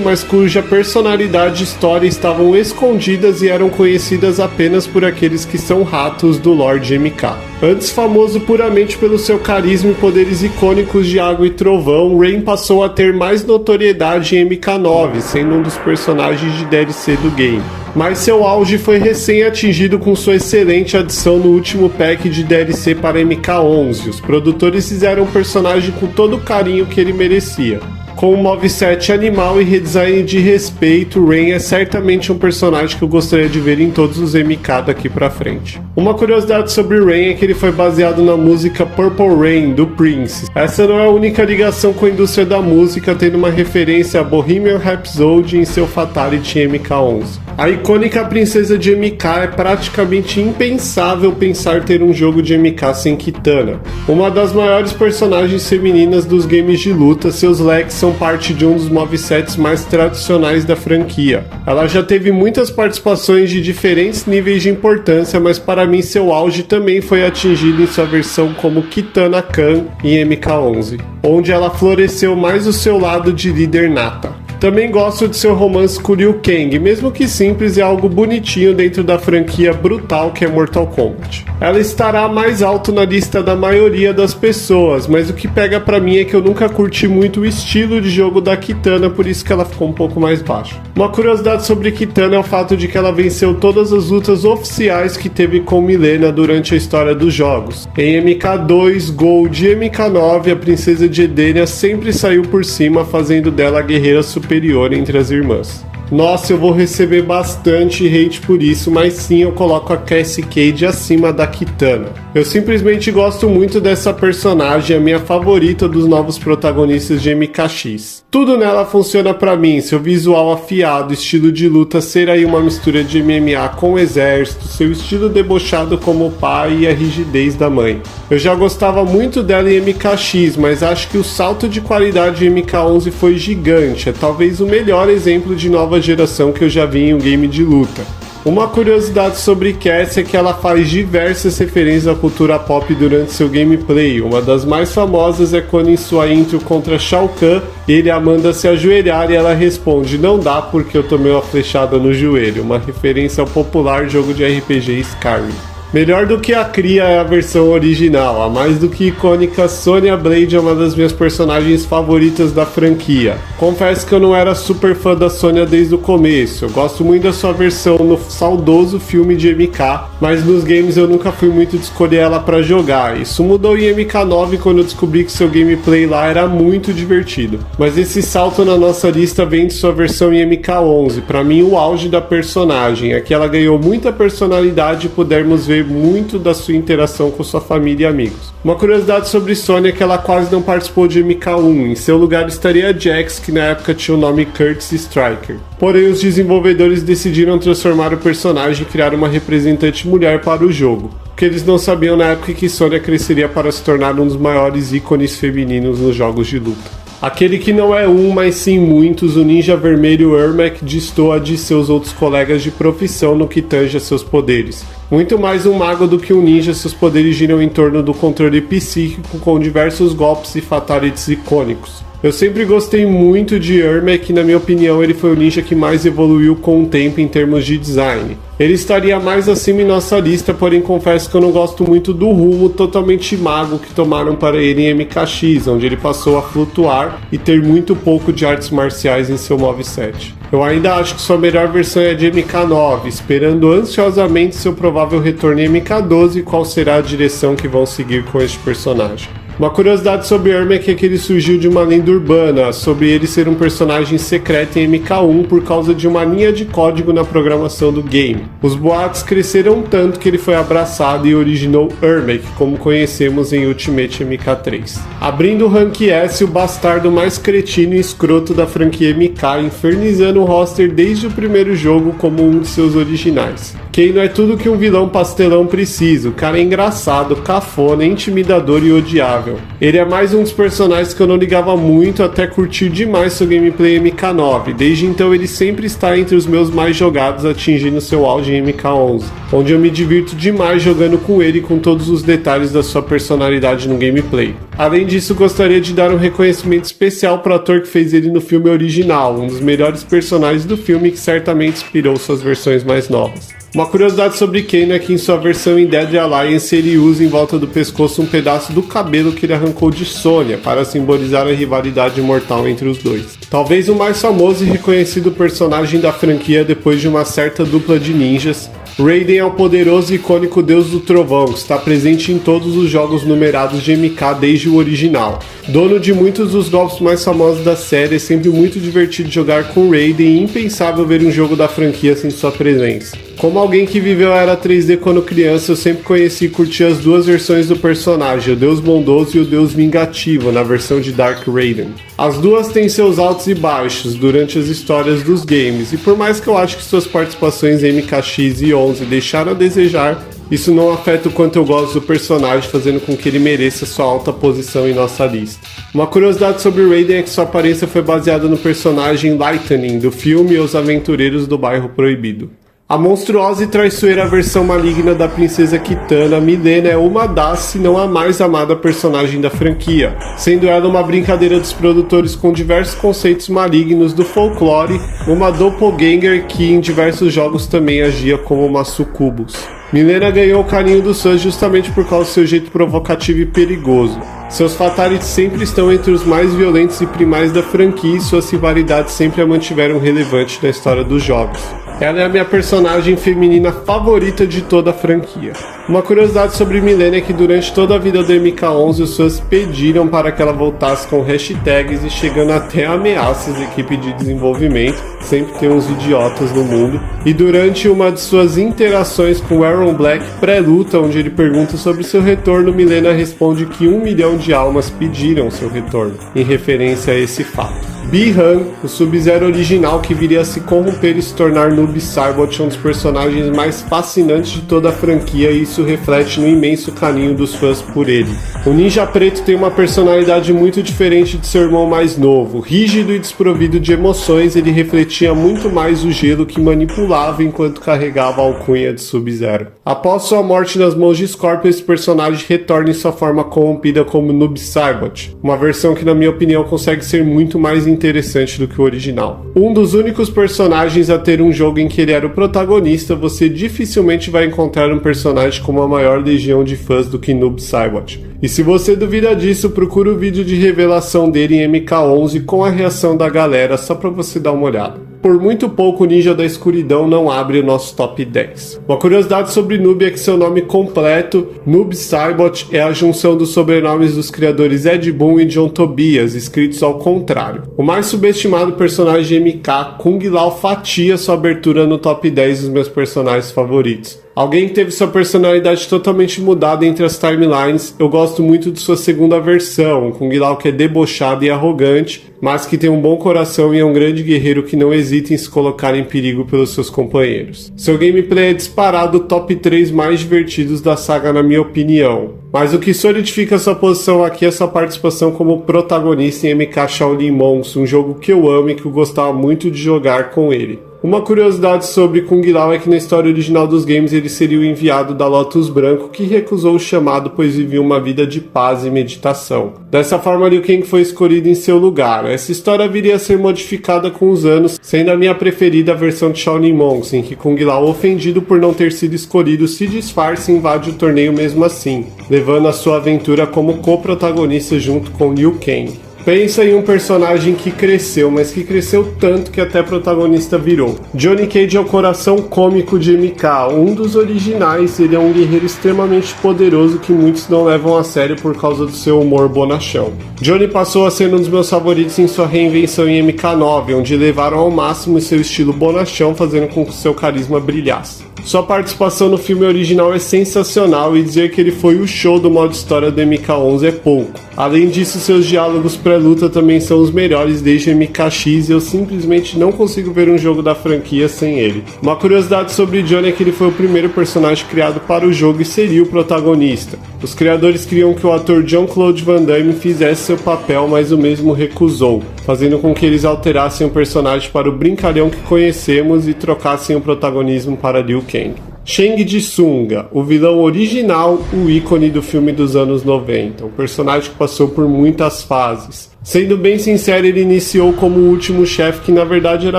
mas cuja personalidade e história estavam escondidas e eram conhecidas apenas por aqueles que são ratos do Lord MK. Antes famoso puramente pelo seu carisma e poderes icônicos de água e trovão, Rain passou a ter mais notoriedade em MK9, sendo um dos personagens de DLC do game. Mas seu auge foi recém atingido com sua excelente adição no último pack de DLC para MK11. Os produtores fizeram o personagem com todo o carinho que ele merecia. Com um moveset animal e redesign de respeito, Rain é certamente um personagem que eu gostaria de ver em todos os MK daqui pra frente. Uma curiosidade sobre Rain é que ele foi baseado na música Purple Rain, do Prince. Essa não é a única ligação com a indústria da música, tendo uma referência a Bohemian Rhapsody em seu Fatality MK11. A icônica princesa de MK é praticamente impensável pensar ter um jogo de MK sem Kitana. Uma das maiores personagens femininas dos games de luta, seus leques são parte de um dos movesets mais tradicionais da franquia. Ela já teve muitas participações de diferentes níveis de importância, mas para mim seu auge também foi atingido em sua versão como Kitana Khan em MK11, onde ela floresceu mais o seu lado de líder nata. Também gosto de seu romance com Liu Kang, mesmo que simples, é algo bonitinho dentro da franquia brutal que é Mortal Kombat. Ela estará mais alto na lista da maioria das pessoas, mas o que pega pra mim é que eu nunca curti muito o estilo de jogo da Kitana, por isso que ela ficou um pouco mais baixa. Uma curiosidade sobre Kitana é o fato de que ela venceu todas as lutas oficiais que teve com Mileena durante a história dos jogos. Em MK2, Gold e MK9, a princesa de Edenia sempre saiu por cima, fazendo dela a guerreira superior entre as irmãs. Nossa, eu vou receber bastante hate por isso, mas sim, eu coloco a Cassie Cage acima da Kitana. Eu simplesmente gosto muito dessa personagem, a minha favorita dos novos protagonistas de MKX. Tudo nela funciona pra mim, seu visual afiado, estilo de luta ser aí uma mistura de MMA com o exército, seu estilo debochado como o pai e a rigidez da mãe. Eu já gostava muito dela em MKX, mas acho que o salto de qualidade em MK11 foi gigante, é talvez o melhor exemplo de nova geração que eu já vi em um game de luta. Uma curiosidade sobre Cassie é que ela faz diversas referências à cultura pop durante seu gameplay. Uma das mais famosas é quando em sua intro contra Shao Kahn, ele a manda se ajoelhar e ela responde: "Não dá porque eu tomei uma flechada no joelho", uma referência ao popular jogo de RPG Skyrim. Melhor do que a cria é a versão original. A mais do que icônica, Sonya Blade é uma das minhas personagens favoritas da franquia. Confesso que eu não era super fã da Sonya desde o começo. Eu gosto muito da sua versão no saudoso filme de MK, mas nos games eu nunca fui muito de escolher ela pra jogar. Isso mudou em MK9 quando eu descobri que seu gameplay lá era muito divertido. Mas esse salto na nossa lista vem de sua versão em MK11. Pra mim, o auge da personagem é que ela ganhou muita personalidade e pudermos ver muito da sua interação com sua família e amigos. Uma curiosidade sobre Sonya é que ela quase não participou de MK1, em seu lugar estaria Jax, que na época tinha o nome Curtis Striker. Porém, os desenvolvedores decidiram transformar o personagem e criar uma representante mulher para o jogo, porque eles não sabiam na época que Sonya cresceria para se tornar um dos maiores ícones femininos nos jogos de luta. Aquele que não é um, mas sim muitos, o Ninja Vermelho Ermac destoa de seus outros colegas de profissão no que tange a seus poderes. Muito mais um mago do que um ninja, seus poderes giram em torno do controle psíquico com diversos golpes e fatalities icônicos. Eu sempre gostei muito de Ermac e, na minha opinião, ele foi o ninja que mais evoluiu com o tempo em termos de design. Ele estaria mais acima em nossa lista, porém confesso que eu não gosto muito do rumo totalmente mago que tomaram para ele em MKX, onde ele passou a flutuar e ter muito pouco de artes marciais em seu moveset. Eu ainda acho que sua melhor versão é de MK9, esperando ansiosamente seu provável retorno em MK12 e qual será a direção que vão seguir com este personagem. Uma curiosidade sobre Ermac é que ele surgiu de uma lenda urbana, sobre ele ser um personagem secreto em MK1 por causa de uma linha de código na programação do game. Os boatos cresceram tanto que ele foi abraçado e originou Ermac, como conhecemos em Ultimate MK3. Abrindo o Rank S, o bastardo mais cretino e escroto da franquia MK, infernizando o roster desde o primeiro jogo como um de seus originais. Kano é tudo que um vilão pastelão precisa. O cara é engraçado, cafona, intimidador e odiável. Ele é mais um dos personagens que eu não ligava muito até curtir demais seu gameplay em MK9. Desde então ele sempre está entre os meus mais jogados, atingindo seu auge em MK11, onde eu me divirto demais jogando com ele e com todos os detalhes da sua personalidade no gameplay. Além disso, gostaria de dar um reconhecimento especial para o ator que fez ele no filme original, um dos melhores personagens do filme que certamente inspirou suas versões mais novas. Uma curiosidade sobre Kano é que em sua versão em Deadly Alliance ele usa em volta do pescoço um pedaço do cabelo que ele arrancou de Sonya para simbolizar a rivalidade mortal entre os dois. Talvez o mais famoso e reconhecido personagem da franquia depois de uma certa dupla de ninjas, Raiden é o poderoso e icônico deus do trovão, que está presente em todos os jogos numerados de MK desde o original. Dono de muitos dos golpes mais famosos da série, é sempre muito divertido jogar com Raiden e impensável ver um jogo da franquia sem sua presença. Como alguém que viveu a era 3D quando criança, eu sempre conheci e curti as duas versões do personagem, o Deus Bondoso e o Deus Vingativo, na versão de Dark Raiden. As duas têm seus altos e baixos durante as histórias dos games, e por mais que eu acho que suas participações em MKX e 11 deixaram a desejar, isso não afeta o quanto eu gosto do personagem, fazendo com que ele mereça sua alta posição em nossa lista. Uma curiosidade sobre Raiden é que sua aparência foi baseada no personagem Lightning, do filme Os Aventureiros do Bairro Proibido. A monstruosa e traiçoeira versão maligna da princesa Kitana, Mileena é uma das, se não a mais amada personagem da franquia, sendo ela uma brincadeira dos produtores com diversos conceitos malignos do folclore, uma doppelganger que em diversos jogos também agia como uma sucubus. Mileena ganhou o carinho dos fãs justamente por causa do seu jeito provocativo e perigoso. Seus fatalities sempre estão entre os mais violentos e primais da franquia e suas rivalidades sempre a mantiveram relevante na história dos jogos. Ela é a minha personagem feminina favorita de toda a franquia. Uma curiosidade sobre Mileena é que durante toda a vida do MK11 os fãs pediram para que ela voltasse com hashtags e chegando até ameaças à equipe de desenvolvimento, sempre tem uns idiotas no mundo, e durante uma de suas interações com Aaron Black pré-luta, onde ele pergunta sobre seu retorno, Mileena responde que 1 milhão de almas pediram seu retorno, em referência a esse fato. Bi-Han, o Sub-Zero original que viria a se corromper e se tornar Noob Saibot, é um dos personagens mais fascinantes de toda a franquia e isso reflete no imenso carinho dos fãs por ele. O Ninja Preto tem uma personalidade muito diferente de seu irmão mais novo. Rígido e desprovido de emoções, ele refletia muito mais o gelo que manipulava enquanto carregava a alcunha de Sub-Zero. Após sua morte nas mãos de Scorpion, esse personagem retorna em sua forma corrompida como Noob Saibot, uma versão que na minha opinião consegue ser muito mais interessante do que o original. Um dos únicos personagens a ter um jogo em que ele era o protagonista, você dificilmente vai encontrar um personagem com uma maior legião de fãs do que Noob Saibot. E se você duvida disso, procura o vídeo de revelação dele em MK11 com a reação da galera, só pra você dar uma olhada. Por muito pouco, o Ninja da Escuridão não abre o nosso top 10. Uma curiosidade sobre Noob é que seu nome completo, Noob Saibot, é a junção dos sobrenomes dos criadores Ed Boon e John Tobias, escritos ao contrário. O mais subestimado personagem de MK, Kung Lao, fatia sua abertura no top 10 dos meus personagens favoritos. Alguém que teve sua personalidade totalmente mudada entre as timelines, eu gosto muito de sua segunda versão, um Kung Lao que é debochado e arrogante, mas que tem um bom coração e é um grande guerreiro que não hesita em se colocar em perigo pelos seus companheiros. Seu gameplay é disparado o top 3 mais divertidos da saga na minha opinião, mas o que solidifica sua posição aqui é sua participação como protagonista em MK Shaolin Monks, um jogo que eu amo e que eu gostava muito de jogar com ele. Uma curiosidade sobre Kung Lao é que na história original dos games ele seria o enviado da Lotus Branco que recusou o chamado pois vivia uma vida de paz e meditação. Dessa forma Liu Kang foi escolhido em seu lugar. Essa história viria a ser modificada com os anos, sendo a minha preferida a versão de Shaolin Monks, em que Kung Lao, ofendido por não ter sido escolhido, se disfarça e invade o torneio mesmo assim, levando a sua aventura como co-protagonista junto com Liu Kang. Pensa em um personagem que cresceu, mas que cresceu tanto que até protagonista virou. Johnny Cage é o coração cômico de MK, um dos originais. Ele é um guerreiro extremamente poderoso que muitos não levam a sério por causa do seu humor bonachão. Johnny passou a ser um dos meus favoritos em sua reinvenção em MK9, onde levaram ao máximo seu estilo bonachão, fazendo com que seu carisma brilhasse. Sua participação no filme original é sensacional e dizer que ele foi o show do modo história do MK11 é pouco. Além disso, seus diálogos pré-luta também são os melhores desde MKX e eu simplesmente não consigo ver um jogo da franquia sem ele. Uma curiosidade sobre Johnny é que ele foi o primeiro personagem criado para o jogo e seria o protagonista. Os criadores queriam que o ator Jean-Claude Van Damme fizesse seu papel, mas o mesmo recusou, fazendo com que eles alterassem o personagem para o brincalhão que conhecemos e trocassem o protagonismo para Liu Kang. Shang Tsung, o vilão original, o ícone do filme dos anos 90, um personagem que passou por muitas fases. Sendo bem sincero, ele iniciou como o último chefe que na verdade era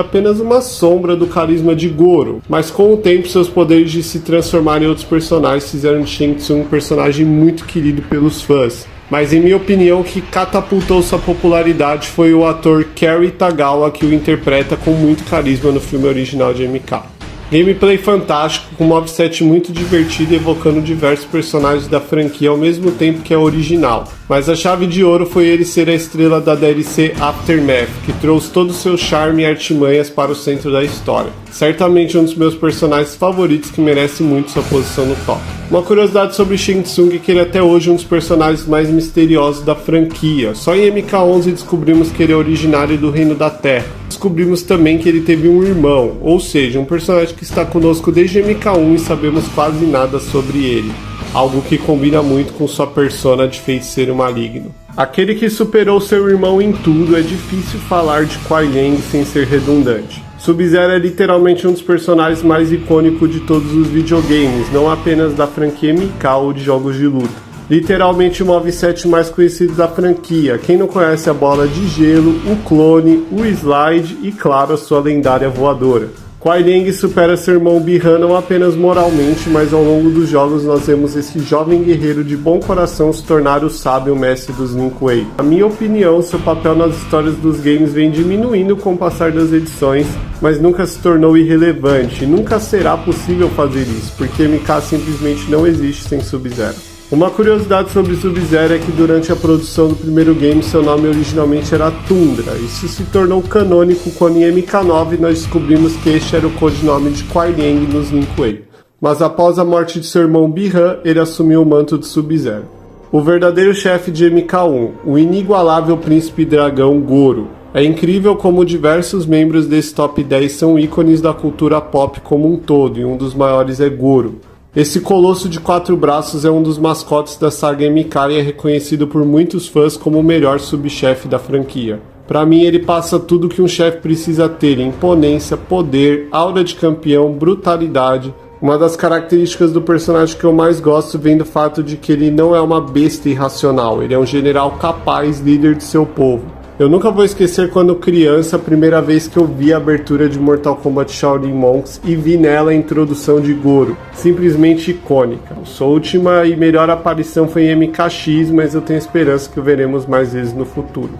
apenas uma sombra do carisma de Goro, mas com o tempo seus poderes de se transformar em outros personagens fizeram de Shang Tsung um personagem muito querido pelos fãs. Mas em minha opinião, o que catapultou sua popularidade foi o ator Cary Tagawa, que o interpreta com muito carisma no filme original de MK. Gameplay fantástico, com um moveset muito divertido evocando diversos personagens da franquia ao mesmo tempo que a original. Mas a chave de ouro foi ele ser a estrela da DLC Aftermath, que trouxe todo o seu charme e artimanhas para o centro da história. Certamente um dos meus personagens favoritos que merece muito sua posição no top. Uma curiosidade sobre Shang Tsung é que ele é até hoje um dos personagens mais misteriosos da franquia. Só em MK11 descobrimos que ele é originário do Reino da Terra. Descobrimos também que ele teve um irmão, ou seja, um personagem que está conosco desde MK1 e sabemos quase nada sobre ele. Algo que combina muito com sua persona de feiticeiro maligno. Aquele que superou seu irmão em tudo, é difícil falar de Kuai Liang sem ser redundante. Sub-Zero é literalmente um dos personagens mais icônicos de todos os videogames, não apenas da franquia MK ou de jogos de luta. Literalmente o moveset mais conhecido da franquia. Quem não conhece a bola de gelo, o clone, o slide e claro a sua lendária voadora. Kuai Liang supera seu irmão Bi-Han não apenas moralmente, mas ao longo dos jogos nós vemos esse jovem guerreiro de bom coração se tornar o sábio mestre dos Lin Kuei. Na minha opinião, seu papel nas histórias dos games vem diminuindo com o passar das edições, mas nunca se tornou irrelevante. Nunca será possível fazer isso, porque MK simplesmente não existe sem Sub-Zero. Uma curiosidade sobre Sub-Zero é que durante a produção do primeiro game seu nome originalmente era Tundra. Isso se tornou canônico quando em MK9 nós descobrimos que este era o codinome de Kuai Liang nos Lin Kuei. Mas após a morte de seu irmão Bi-Han, ele assumiu o manto de Sub-Zero. O verdadeiro chefe de MK1, o inigualável príncipe dragão Goro. É incrível como diversos membros desse top 10 são ícones da cultura pop como um todo, e um dos maiores é Goro. Esse colosso de 4 braços é um dos mascotes da saga MK e é reconhecido por muitos fãs como o melhor subchefe da franquia. Para mim ele passa tudo que um chefe precisa ter: imponência, poder, aura de campeão, brutalidade. Uma das características do personagem que eu mais gosto vem do fato de que ele não é uma besta irracional, ele é um general capaz, líder de seu povo. Eu nunca vou esquecer quando criança, a primeira vez que eu vi a abertura de Mortal Kombat Shaolin Monks e vi nela a introdução de Goro, simplesmente icônica. Sua última e melhor aparição foi em MKX, mas eu tenho esperança que o veremos mais vezes no futuro.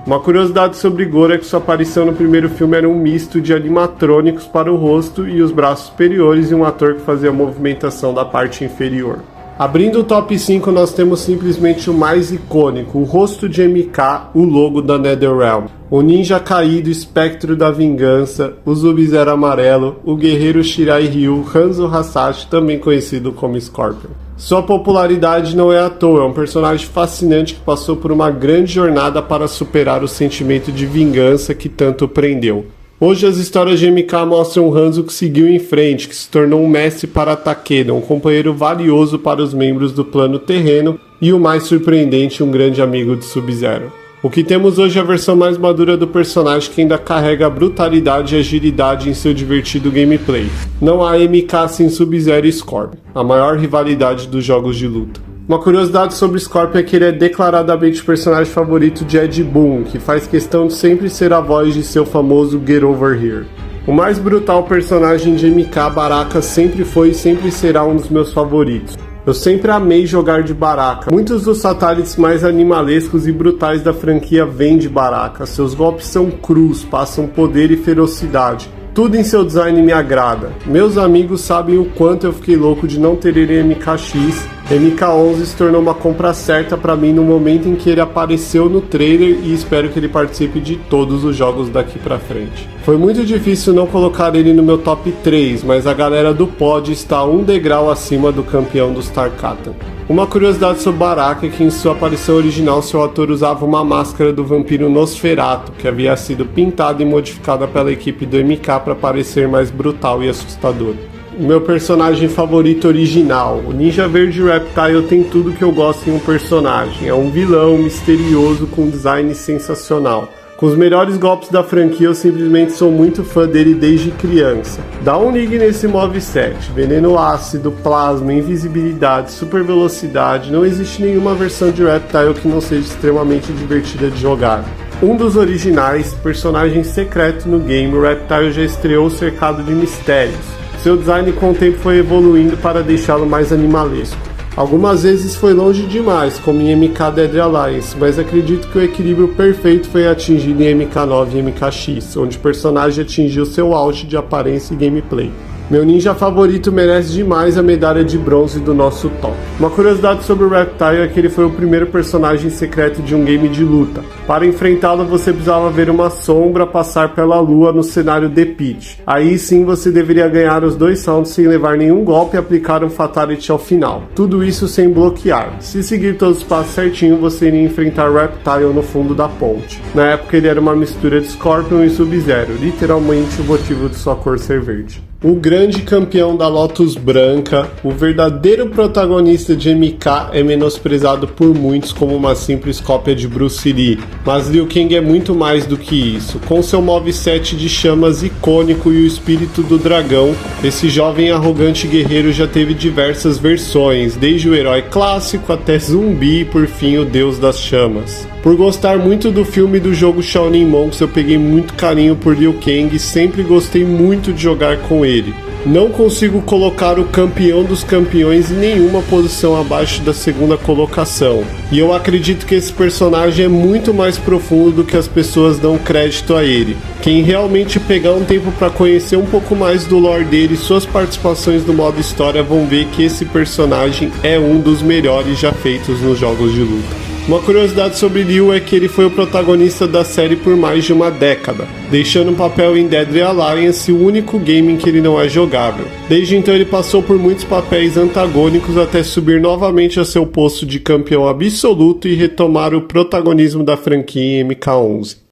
Uma curiosidade sobre Goro é que sua aparição no primeiro filme era um misto de animatrônicos para o rosto e os braços superiores e um ator que fazia a movimentação da parte inferior. Abrindo o top 5, nós temos simplesmente o mais icônico, o rosto de MK, o logo da NetherRealm, o ninja caído, espectro da vingança, o Sub-Zero amarelo, o guerreiro Shirai Ryu, Hanzo Hasashi, também conhecido como Scorpion. Sua popularidade não é à toa, é um personagem fascinante que passou por uma grande jornada para superar o sentimento de vingança que tanto o prendeu. Hoje as histórias de MK mostram Hanzo que seguiu em frente, que se tornou um mestre para Takeda, um companheiro valioso para os membros do plano terreno e o mais surpreendente, um grande amigo de Sub-Zero. O que temos hoje é a versão mais madura do personagem que ainda carrega brutalidade e agilidade em seu divertido gameplay. Não há MK sem Sub-Zero e Scorpion, a maior rivalidade dos jogos de luta. Uma curiosidade sobre Scorpion é que ele é declaradamente o personagem favorito de Ed Boon, que faz questão de sempre ser a voz de seu famoso Get Over Here. O mais brutal personagem de MK, Baraka, sempre foi e sempre será um dos meus favoritos. Eu sempre amei jogar de Baraka. Muitos dos fatalities mais animalescos e brutais da franquia vêm de Baraka. Seus golpes são crus, passam poder e ferocidade. Tudo em seu design me agrada. Meus amigos sabem o quanto eu fiquei louco de não ter ele em MKX MK11 se tornou uma compra certa pra mim no momento em que ele apareceu no trailer e espero que ele participe de todos os jogos daqui pra frente. Foi muito difícil não colocar ele no meu top 3, mas a galera do pod está um degrau acima do campeão dos Tarkatan. Uma curiosidade sobre Baraka é que em sua aparição original seu ator usava uma máscara do vampiro Nosferatu, que havia sido pintada e modificada pela equipe do MK para parecer mais brutal e assustador. O meu personagem favorito original, o Ninja Verde Reptile, tem tudo que eu gosto em um personagem. É um vilão misterioso com design sensacional. Com os melhores golpes da franquia, eu simplesmente sou muito fã dele desde criança. Dá um ligue nesse moveset: veneno ácido, plasma, invisibilidade, super velocidade. Não existe nenhuma versão de Reptile que não seja extremamente divertida de jogar. Um dos originais, personagem secreto no game, o Reptile já estreou cercado de mistérios. Seu design com o tempo foi evoluindo para deixá-lo mais animalesco. Algumas vezes foi longe demais, como em MK Dead Alliance, mas acredito que o equilíbrio perfeito foi atingido em MK9 e MKX, onde o personagem atingiu seu auge de aparência e gameplay. Meu ninja favorito merece demais a medalha de bronze do nosso top. Uma curiosidade sobre o Reptile é que ele foi o primeiro personagem secreto de um game de luta. Para enfrentá-lo, você precisava ver uma sombra passar pela lua no cenário The Pit. Aí sim você deveria ganhar os 2 rounds sem levar nenhum golpe e aplicar um Fatality ao final. Tudo isso sem bloquear. Se seguir todos os passos certinho, você iria enfrentar o Reptile no fundo da ponte. Na época ele era uma mistura de Scorpion e Sub-Zero, literalmente o motivo de sua cor ser verde. O grande campeão da Lotus Branca, o verdadeiro protagonista de MK, é menosprezado por muitos como uma simples cópia de Bruce Lee, mas Liu Kang é muito mais do que isso. Com seu moveset de chamas icônico e o espírito do dragão, esse jovem arrogante guerreiro já teve diversas versões, desde o herói clássico até zumbi e por fim o deus das chamas. Por gostar muito do filme e do jogo Shaolin Monks, eu peguei muito carinho por Liu Kang e sempre gostei muito de jogar com ele. Não consigo colocar o campeão dos campeões em nenhuma posição abaixo da segunda colocação. E eu acredito que esse personagem é muito mais profundo do que as pessoas dão crédito a ele. Quem realmente pegar um tempo para conhecer um pouco mais do lore dele e suas participações no modo história vão ver que esse personagem é um dos melhores já feitos nos jogos de luta. Uma curiosidade sobre Liu é que ele foi o protagonista da série por mais de uma década, deixando um papel em Deadly Alliance, o único game em que ele não é jogável. Desde então ele passou por muitos papéis antagônicos até subir novamente a seu posto de campeão absoluto e retomar o protagonismo da franquia em MK11.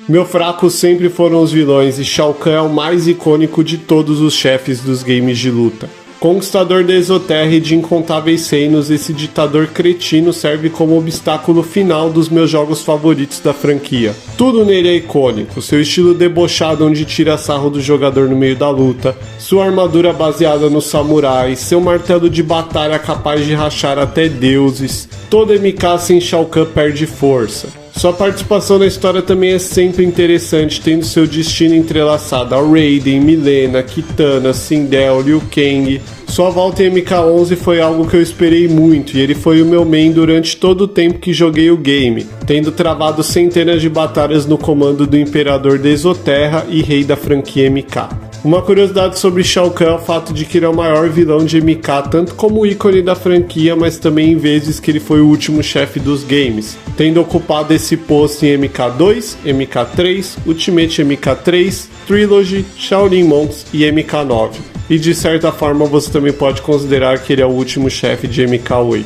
Meu fraco sempre foram os vilões e Shao Kahn é o mais icônico de todos os chefes dos games de luta. Conquistador da Exoterra e de incontáveis reinos, esse ditador cretino serve como obstáculo final dos meus jogos favoritos da franquia. Tudo nele é icônico, seu estilo debochado onde tira sarro do jogador no meio da luta, sua armadura baseada nos samurais, seu martelo de batalha capaz de rachar até deuses. Todo MK sem Shao Kahn perde força. Sua participação na história também é sempre interessante, tendo seu destino entrelaçado a Raiden, Mileena, Kitana, Sindel, Liu Kang. Sua volta em MK11 foi algo que eu esperei muito e ele foi o meu main durante todo o tempo que joguei o game, tendo travado centenas de batalhas no comando do Imperador da Exoterra e rei da franquia MK. Uma curiosidade sobre Shao Kahn é o fato de que ele é o maior vilão de MK, tanto como ícone da franquia, mas também em vezes que ele foi o último chefe dos games, tendo ocupado esse posto em MK2, MK3, Ultimate MK3, Trilogy, Shaolin Monks e MK9. E de certa forma você também pode considerar que ele é o último chefe de MK8.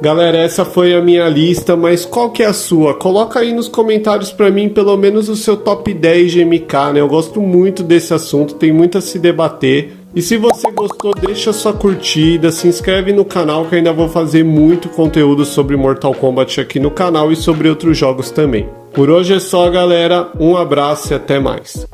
Galera, essa foi a minha lista, mas qual que é a sua? Coloca aí nos comentários pra mim pelo menos o seu top 10 de MK, né? Eu gosto muito desse assunto, tem muito a se debater. E se você gostou, deixa sua curtida, se inscreve no canal que eu ainda vou fazer muito conteúdo sobre Mortal Kombat aqui no canal e sobre outros jogos também. Por hoje é só, galera. Um abraço e até mais.